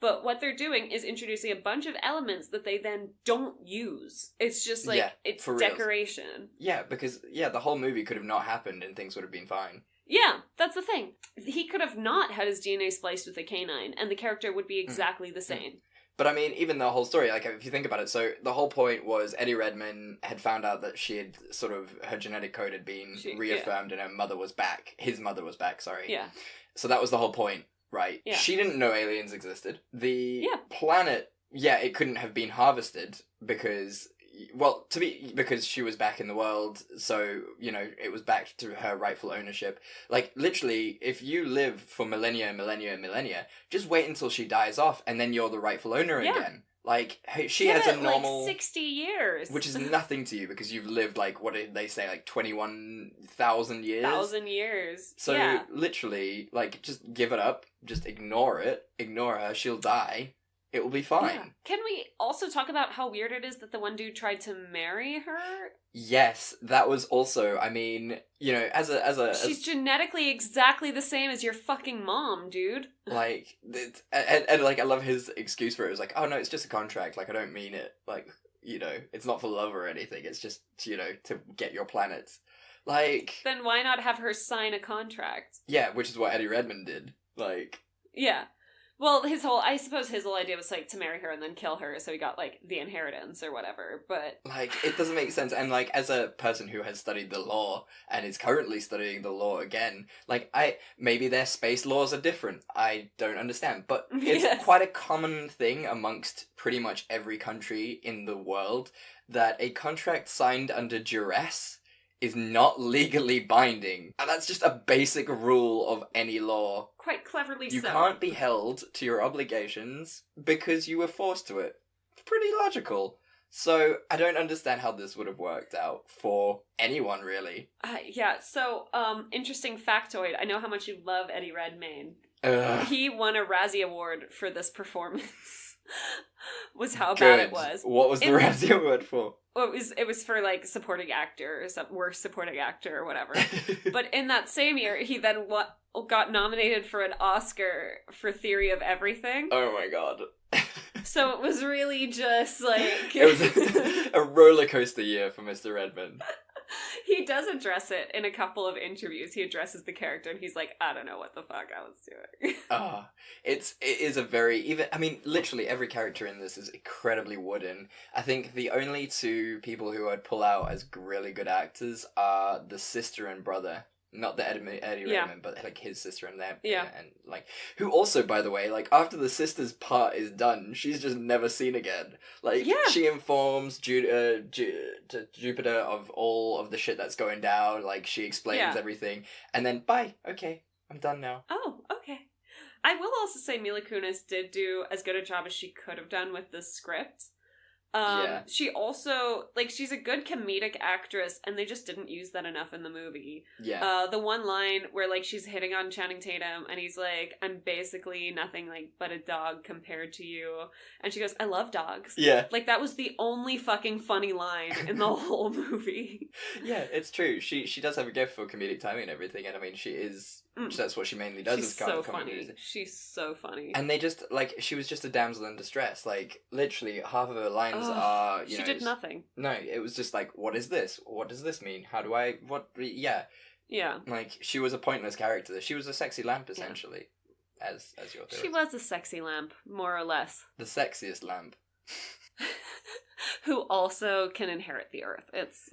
But what they're doing is introducing a bunch of elements that they then don't use. It's just like, it's decoration. Reals. Yeah, because, the whole movie could have not happened and things would have been fine. Yeah, that's the thing. He could have not had his DNA spliced with a canine, and the character would be exactly the same. But I mean, even the whole story, like, if you think about it, so the whole point was Eddie Redmayne had found out that she had sort of, her genetic code had been reaffirmed and her mother was back. His mother was back, sorry. Yeah. So that was the whole point. Right. Yeah. She didn't know aliens existed. The planet, it couldn't have been harvested because she was back in the world, so, it was back to her rightful ownership. Like, literally, if you live for millennia and millennia and millennia, just wait until she dies off, and then you're the rightful owner again. Like, she has a normal... like 60 years. Which is nothing to you, because you've lived, like, what did they say, like, 21,000 years? 1,000 years. So, literally, like, just give it up. Just ignore it. Ignore her. She'll die. It will be fine. Yeah. Can we also talk about how weird it is that the one dude tried to marry her? Yes, that was also, I mean, she's genetically exactly the same as your fucking mom, dude. Like, and like, I love his excuse for it. It was like, oh no, it's just a contract, like, I don't mean it. Like, it's not for love or anything, it's just, to get your planets. Like... Then why not have her sign a contract? Yeah, which is what Eddie Redmayne did. Like... Yeah. Well, I suppose his whole idea was, like, to marry her and then kill her, so he got, like, the inheritance or whatever, but... Like, it doesn't make sense, and, like, as a person who has studied the law, and is currently studying the law again, like, maybe their space laws are different, I don't understand, but it's quite a common thing amongst pretty much every country in the world, that a contract signed under duress is not legally binding. And that's just a basic rule of any law. Quite cleverly You can't be held to your obligations because you were forced to it. Pretty logical. So, I don't understand how this would have worked out for anyone, really. Interesting factoid. I know how much you love Eddie Redmayne. He won a Razzie Award for this performance. Was how bad it was. What was the Razzie Award for? Well, it was for, like, supporting actor, or worst supporting actor, or whatever. But in that same year, he then got nominated for an Oscar for Theory of Everything. Oh my god. So it was really just, like... It was a roller coaster year for Mr. Redmayne. He does address it in a couple of interviews. He addresses the character and he's like, I don't know what the fuck I was doing. It is a very, literally every character in this is incredibly wooden. I think the only two people who I'd pull out as really good actors are the sister and brother. Not the Eddie Redmayne, but, like, his sister and them. Yeah. And, like, who also, by the way, like, after the sister's part is done, she's just never seen again. Like, she informs Jupiter of all of the shit that's going down. Like, she explains everything. And then, bye. Okay. I'm done now. Oh, okay. I will also say Mila Kunis did do as good a job as she could have done with the script. She also, like, she's a good comedic actress, and they just didn't use that enough in the movie. Yeah. The one line where, like, she's hitting on Channing Tatum, and he's like, I'm basically nothing, like, but a dog compared to you. And she goes, I love dogs. Yeah. Like, that was the only fucking funny line in the whole movie. Yeah, it's true. She does have a gift for comedic timing and everything, and I mean, she is... That's what she mainly does. She's so funny. She's so funny. And they just, like, she was just a damsel in distress. Like, literally, half of her lines are, she did nothing. No, it was just like, what is this? What does this mean? How do I, yeah. Yeah. Like, she was a pointless character. She was a sexy lamp, essentially, as your theory. She was a sexy lamp, more or less. The sexiest lamp. Who also can inherit the earth. It's...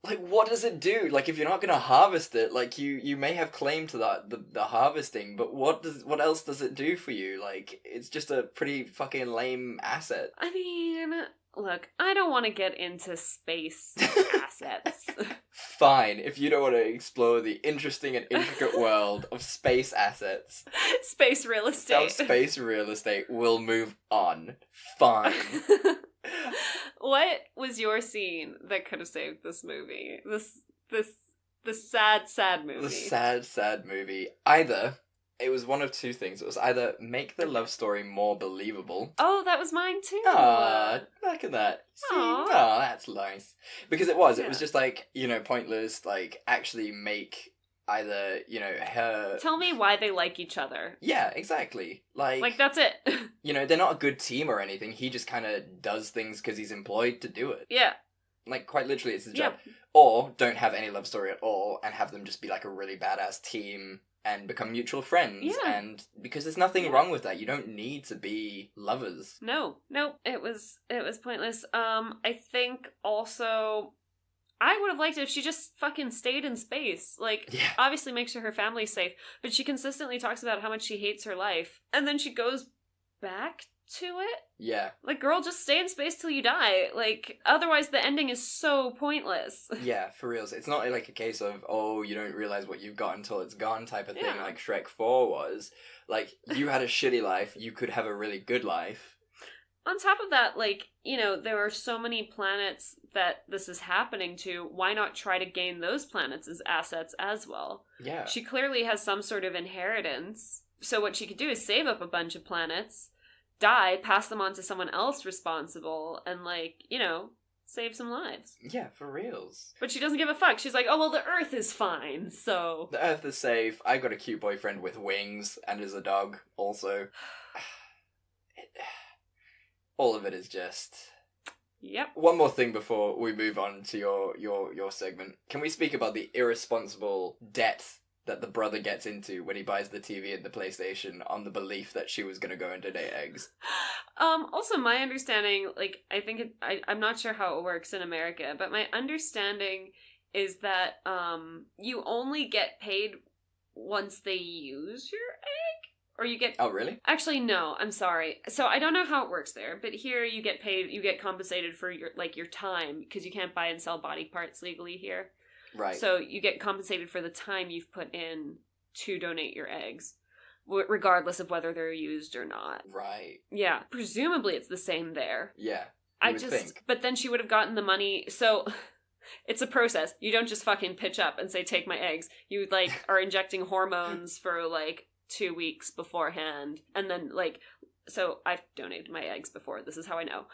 Like, what does it do? Like, if you're not gonna harvest it, like, you may have claim to the harvesting, but what else does it do for you? Like, it's just a pretty fucking lame asset. I mean, look, I don't want to get into space assets. Fine, if you don't want to explore the interesting and intricate world of space assets. Space real estate. Space real estate, we'll move on. Fine. What was your scene that could have saved this movie? The sad movie. The sad movie. Either it was one of two things. It was either make the love story more believable. Oh, that was mine too. Ah, look at that. See? Aw. Oh, that's nice. Because it was Yeah. just like, pointless, like, actually make either, her... Tell me why they like each other. Yeah, exactly. Like, that's it. They're not a good team or anything. He just kind of does things because he's employed to do it. Yeah. Like, quite literally, it's his job. Yeah. Or don't have any love story at all and have them just be like a really badass team and become mutual friends. Yeah. And because there's nothing Yeah. wrong with that. You don't need to be lovers. No, it was pointless. I think also I would have liked it if she just fucking stayed in space. Like, Yeah. obviously make sure her family's safe, but she consistently talks about how much she hates her life, and then she goes back to it. Yeah. Like, girl, just stay in space till you die. Like, otherwise the ending is so pointless. Yeah, for reals. It's not like a case of, oh, you don't realize what you've got until it's gone type of thing Yeah. like Shrek 4 was. Like, you had a shitty life, you could have a really good life. On top of that, like, there are so many planets that this is happening to. Why not try to gain those planets as assets as well? Yeah. She clearly has some sort of inheritance. So what she could do is save up a bunch of planets, die, pass them on to someone else responsible, and, like, save some lives. Yeah, for reals. But she doesn't give a fuck. She's like, oh, well, the Earth is fine, so... The Earth is safe. I got a cute boyfriend with wings and is a dog also. All of it is just... Yep. One more thing before we move on to your segment. Can we speak about the irresponsible debt that the brother gets into when he buys the TV and the PlayStation on the belief that she was going to go and donate eggs? Also, my understanding, like, I think I'm not sure how it works in America, but my understanding is that you only get paid once they use your egg, or you get... Oh, really? Actually, no, I'm sorry. So I don't know how it works there, but here you get paid, you get compensated for your time, because you can't buy and sell body parts legally here. Right. So you get compensated for the time you've put in to donate your eggs, regardless of whether they're used or not. Right. Yeah, presumably it's the same there. Yeah. I just think. But then she would have gotten the money. So it's a process. You don't just fucking pitch up and say, take my eggs. You, like, are injecting hormones for, like, 2 weeks beforehand. And then, like, so I've donated my eggs before. This is how I know.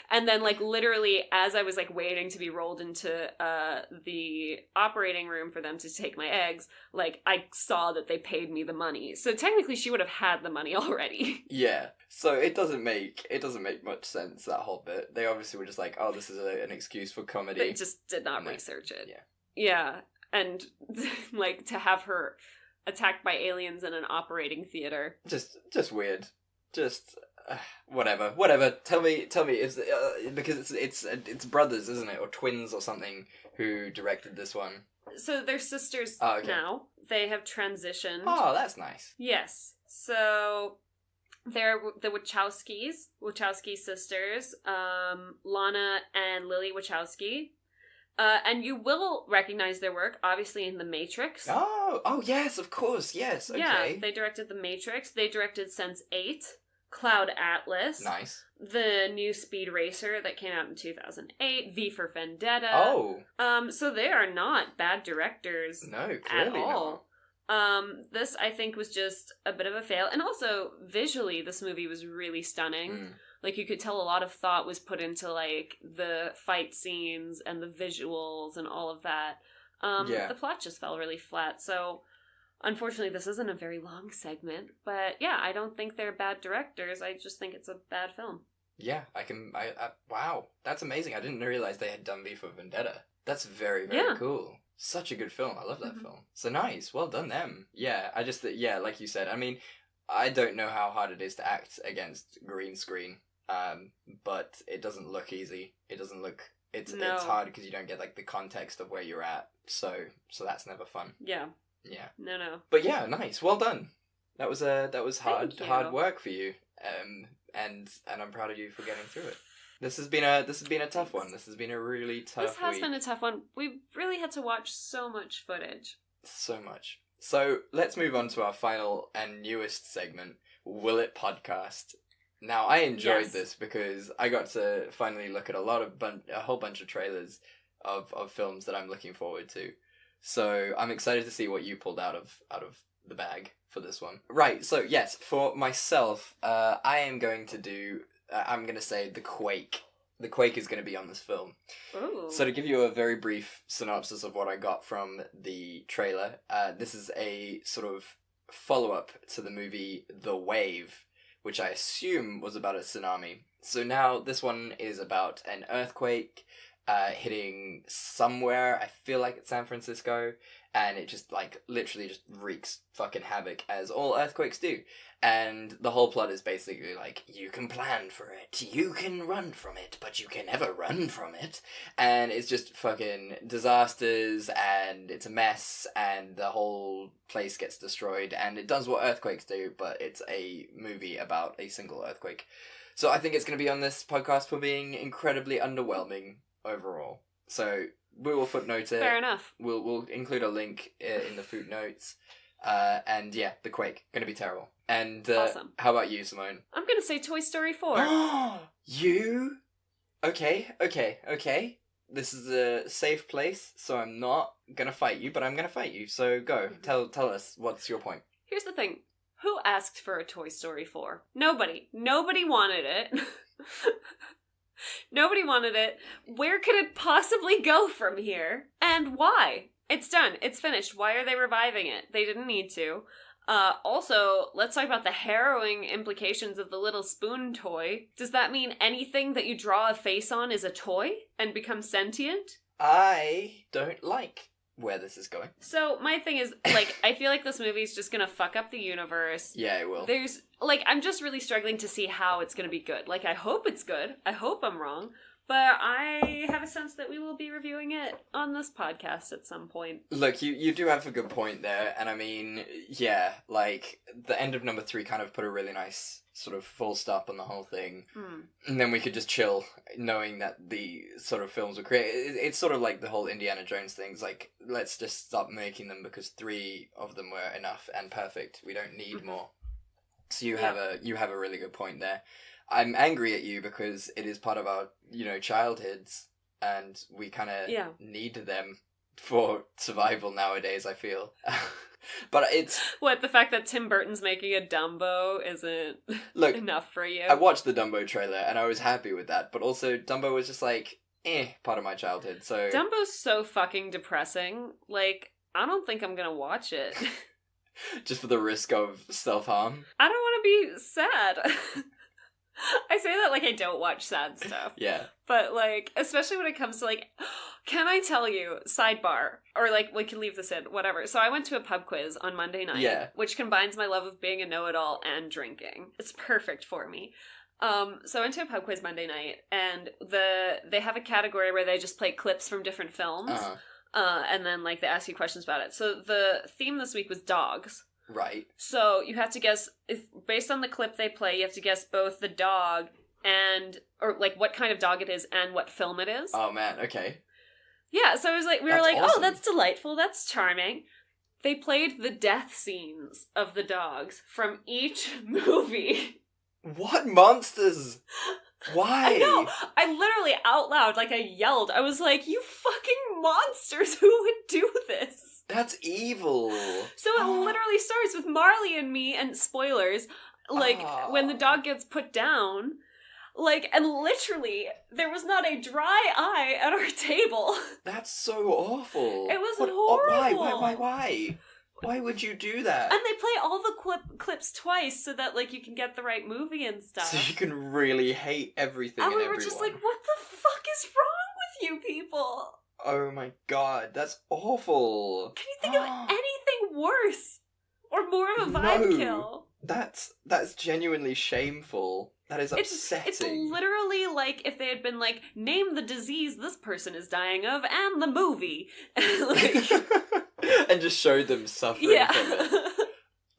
And then, like, literally, as I was, like, waiting to be rolled into the operating room for them to take my eggs, like, I saw that they paid me the money. So technically, she would have had the money already. Yeah. So it doesn't make much sense, that whole bit. They obviously were just like, oh, this is an excuse for comedy. They just did not And they- research it. Yeah. Yeah. And, like, to have her attacked by aliens in an operating theater. Just weird. Just whatever. Tell me, is because it's brothers, isn't it, or twins or something who directed this one? So they're sisters Oh, okay. now. They have transitioned. Oh, that's nice. Yes. So they're the Wachowski sisters, Lana and Lily Wachowski. And you will recognize their work, obviously, in The Matrix. Oh yes, of course, yes. Okay. Yeah, they directed The Matrix. They directed Sense8, Cloud Atlas. Nice. The new Speed Racer that came out in 2008, V for Vendetta. Oh. So they are not bad directors No, at clearly all. This, I think, was just a bit of a fail. And also, visually, this movie was really stunning. not. Like, you could tell a lot of thought was put into, like, the fight scenes and the visuals and all of that. Yeah. The plot just fell really flat, so unfortunately this isn't a very long segment. But yeah, I don't think they're bad directors. I just think it's a bad film. Yeah, I wow, that's amazing. I didn't realize they had done V for Vendetta. That's very, very cool. Such a good film. I love that film. So nice. Well done them. Yeah, I just, like you said, I mean, I don't know how hard it is to act against green screen. But it doesn't look easy. It doesn't look... It's hard because you don't get, like, the context of where you're at. So that's never fun. Yeah. Yeah. No. But yeah, nice. Well done. That was hard work for you. And I'm proud of you for getting through it. This has been a tough one. This has been a really tough week. This has been a tough one. We really had to watch so much footage. So much. So let's move on to our final and newest segment, Will It Podcast. Now, I enjoyed Yes. this because I got to finally look at a whole bunch of trailers of films that I'm looking forward to. So I'm excited to see what you pulled out of the bag for this one. Right, so yes, for myself, I am going to do, I'm going to say The Quake. The Quake is going to be on this film. Ooh. So to give you a very brief synopsis of what I got from the trailer, this is a sort of follow-up to the movie The Wave, which I assume was about a tsunami. So now this one is about an earthquake hitting somewhere. I feel like it's San Francisco, and it just like literally just wreaks fucking havoc, as all earthquakes do. And the whole plot is basically like, you can plan for it, you can run from it, but you can never run from it. And it's just fucking disasters, and it's a mess, and the whole place gets destroyed, and it does what earthquakes do, but it's a movie about a single earthquake. So I think it's going to be on this podcast for being incredibly underwhelming overall. So we will footnote it. Fair enough. We'll include a link in the footnotes. And yeah, The Quake, gonna be terrible. And Awesome. How about you, Simone? I'm gonna say Toy Story 4. You? Okay. This is a safe place, so I'm not gonna fight you, but I'm gonna fight you. So go, tell us, what's your point? Here's the thing. Who asked for a Toy Story 4? Nobody. Nobody wanted it. Nobody wanted it. Where could it possibly go from here? And why? It's done. It's finished. Why are they reviving it? They didn't need to. Also, let's talk about the harrowing implications of the little spoon toy. Does that mean anything that you draw a face on is a toy and becomes sentient? I don't like where this is going. So, my thing is, like, I feel like this movie's just gonna fuck up the universe. Yeah, it will. There's, like, I'm just really struggling to see how it's gonna be good. Like, I hope it's good. I hope I'm wrong. But I have a sense that we will be reviewing it on this podcast at some point. Look, you do have a good point there, and I mean, yeah, like, the end of number 3 kind of put a really nice sort of full stop on the whole thing. And then we could just chill, knowing that the sort of films were created. It's sort of like the whole Indiana Jones things, like, let's just stop making them because 3 of them were enough and perfect. We don't need more. So you have a really good point there. I'm angry at you because it is part of our, childhoods, and we kind of need them for survival nowadays, I feel. But it's... What, the fact that Tim Burton's making a Dumbo isn't enough for you? I watched the Dumbo trailer, and I was happy with that, but also Dumbo was just like, part of my childhood, so... Dumbo's so fucking depressing. Like, I don't think I'm gonna watch it. Just for the risk of self-harm? I don't want to be sad. I say that like I don't watch sad stuff. Yeah. But, like, especially when it comes to, like, can I tell you, sidebar, or, like, we can leave this in, whatever. So I went to a pub quiz on Monday night, which combines my love of being a know-it-all and drinking. It's perfect for me. So I went to a pub quiz Monday night, and they have a category where they just play clips from different films, and then, like, they ask you questions about it. So the theme this week was dogs. Right. So you have to guess, based on the clip they play, you have to guess both the dog or like what kind of dog it is and what film it is. Oh man, okay. Yeah, so it was like, we were like, awesome. Oh, that's delightful, that's charming. They played the death scenes of the dogs from each movie. What monsters? Why? I know. I literally out loud, like I yelled. I was like, you fucking monsters, who would do this? That's evil. So it literally starts with Marley and me, and spoilers, like, when the dog gets put down, like, and literally, there was not a dry eye at our table. That's so awful. It was horrible. Why? Why would you do that? And they play all the clips twice so that, like, you can get the right movie and stuff. So you can really hate everything and we everyone. were just like, what the fuck is wrong with you people? Oh my god, that's awful. Can you think of anything worse? Or more of a vibe kill? That's genuinely shameful. That is upsetting. It's literally like if they had been like, name the disease this person is dying of and the movie. And just showed them suffering from it.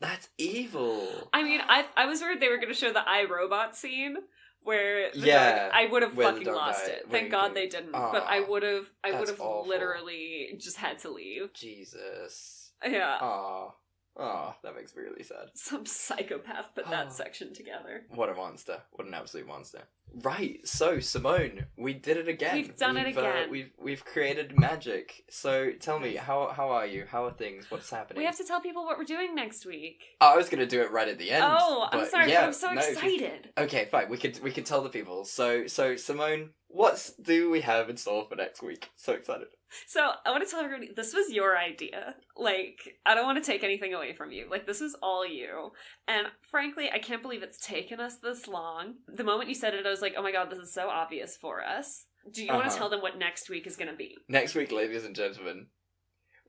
That's evil. I mean, I was worried they were going to show the iRobot scene where the dog, I would have fucking lost it. Thank God they didn't. But I would have awful. literally just had to leave. Jesus. Yeah. Aw. Oh, that makes me really sad. Some psychopath put that section together. What a monster. What an absolute monster. Right, so Simone, we did it again. We've done it again. We've created magic. So tell me, how are you? How are things? What's happening? We have to tell people what we're doing next week. Oh, I was gonna do it right at the end. Oh, I'm sorry, yeah, but I'm so excited. Okay, fine. We could tell the people. So Simone, what do we have in store for next week? So excited. So, I want to tell everybody, this was your idea. Like, I don't want to take anything away from you. Like, this was all you. And frankly, I can't believe it's taken us this long. The moment you said it, I was like, oh my god, this is so obvious for us. Do you want to tell them what next week is going to be? Next week, ladies and gentlemen,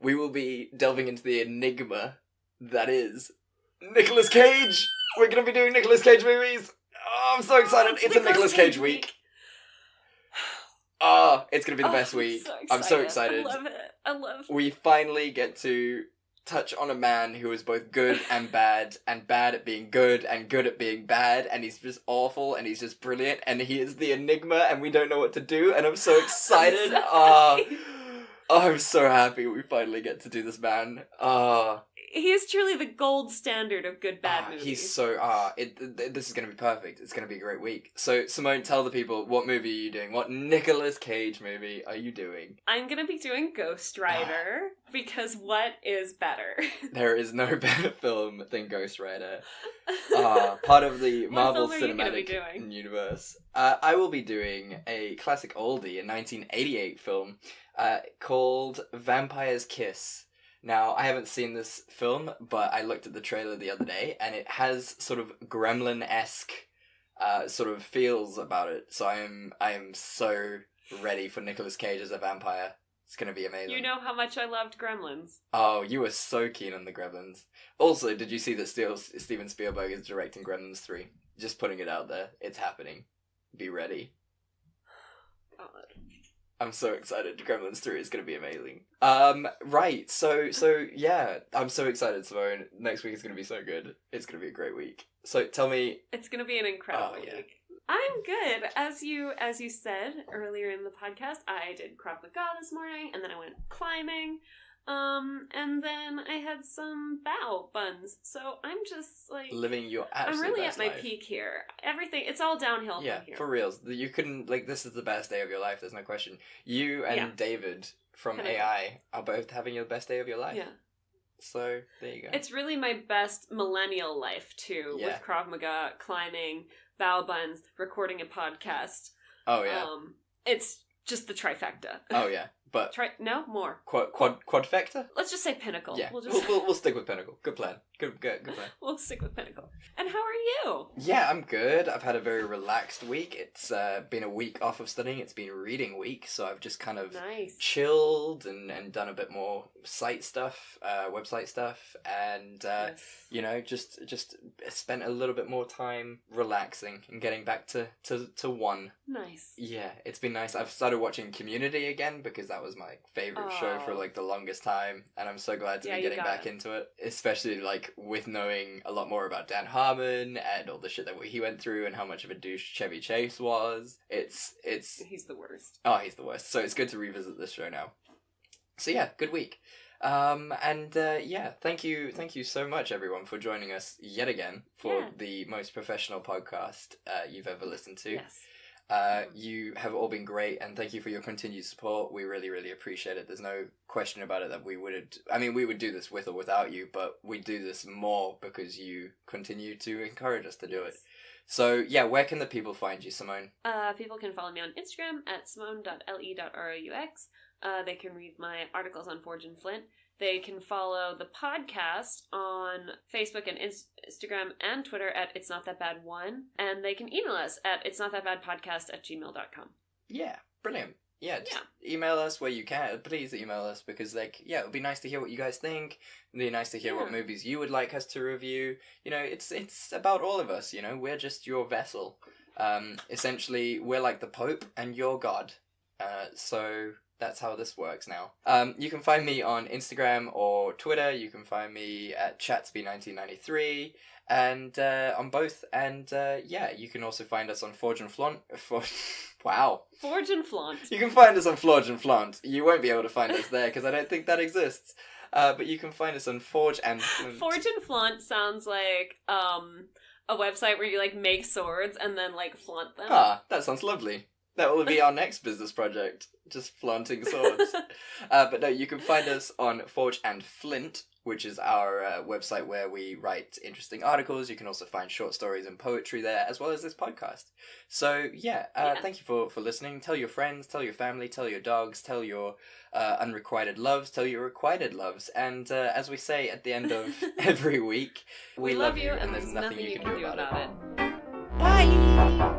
we will be delving into the enigma that is Nicolas Cage! We're going to be doing Nicolas Cage movies! Oh, I'm so excited! It's a Nicolas Cage week! Oh, it's going to be the best week. I'm so excited. I love it. I love it. We finally get to touch on a man who is both good and bad at being good and good at being bad, and he's just awful and he's just brilliant, and he is the enigma and we don't know what to do, and I'm so excited. I'm so happy we finally get to do this man. He is truly the gold standard of good bad movies. He's so this is going to be perfect. It's going to be a great week. So Simone, tell the people, what movie are you doing? What Nicolas Cage movie are you doing? I'm going to be doing Ghost Rider because what is better? There is no better film than Ghost Rider. Part of the Marvel Cinematic Universe. I will be doing a classic oldie, a 1988 film called Vampire's Kiss. Now, I haven't seen this film, but I looked at the trailer the other day, and it has sort of Gremlin-esque sort of feels about it. So I am so ready for Nicolas Cage as a vampire. It's going to be amazing. You know how much I loved Gremlins. Oh, you were so keen on the Gremlins. Also, did you see that Steven Spielberg is directing Gremlins 3? Just putting it out there. It's happening. Be ready. God. I'm so excited. Gremlins 3 is going to be amazing. Right. So yeah, I'm so excited, Simone. Next week is going to be so good. It's going to be a great week. So tell me. It's going to be an incredible week. I'm good. As you said earlier in the podcast, I did Krav Maga this morning, and then I went climbing. And then I had some bao buns. So I'm just like living your absolute I'm really best at my life. peak here. Everything, it's all downhill from here. For reals. You couldn't, like, this is the best day of your life, there's no question. You and David from AI are both having your best day of your life. Yeah. So, there you go. It's really my best millennial life, too, with Krav Maga, climbing, bao buns, recording a podcast. Oh, yeah. It's just the trifecta. Oh, yeah. But no more. Quadfecta? Let's just say pinnacle. Yeah, we'll stick with pinnacle. Good plan. Good plan. We'll stick with pinnacle. And how are you? Yeah, I'm good. I've had a very relaxed week. It's been a week off of studying. It's been reading week, so I've just kind of chilled and done a bit more site stuff, website stuff, and you know, just spent a little bit more time relaxing and getting back to one. Nice. Yeah, it's been nice. I've started watching Community again because that was my favorite show for like the longest time, and I'm so glad to be getting back into it, especially like with knowing a lot more about Dan Harmon and all the shit that he went through and how much of a douche Chevy Chase was. It's he's the worst. Oh, he's the worst. So it's good to revisit this show now. So yeah, good week. Thank you so much everyone for joining us yet again for the most professional podcast you've ever listened to. Yes. You have all been great, and thank you for your continued support. We really, really appreciate it. There's no question about it that we would do this with or without you, but we do this more because you continue to encourage us to do it. So, yeah, where can the people find you, Simone? People can follow me on Instagram at simone.le.roux. They can read my articles on Forge and Flint. They can follow the podcast on Facebook and Instagram and Twitter at It's Not That Bad 1. And they can email us at itsnotthatbadpodcast@gmail.com. Yeah, brilliant. Yeah, just email us where you can. Please email us because, like, yeah, it would be nice to hear what you guys think. It would be nice to hear what movies you would like us to review. You know, it's about all of us, you know. We're just your vessel. Essentially, we're like the Pope and you're God. So that's how this works now. You can find me on Instagram or Twitter. You can find me at Chatsby1993. and on both. And yeah, you can also find us on Forge and Flaunt. Wow. Forge and Flaunt. You can find us on Forge and Flaunt. You won't be able to find us there because I don't think that exists. But you can find us on Forge and Flaunt. Forge and Flaunt sounds like a website where you like make swords and then like flaunt them. Ah, that sounds lovely. That will be our next business project. Just flaunting swords. But no, you can find us on Forge and Flint, which is our website where we write interesting articles. You can also find short stories and poetry there, as well as this podcast. So, yeah. Thank you for listening. Tell your friends, tell your family, tell your dogs, tell your unrequited loves, tell your requited loves. And as we say at the end of every week, we love you, and there's nothing you can do about it. Bye!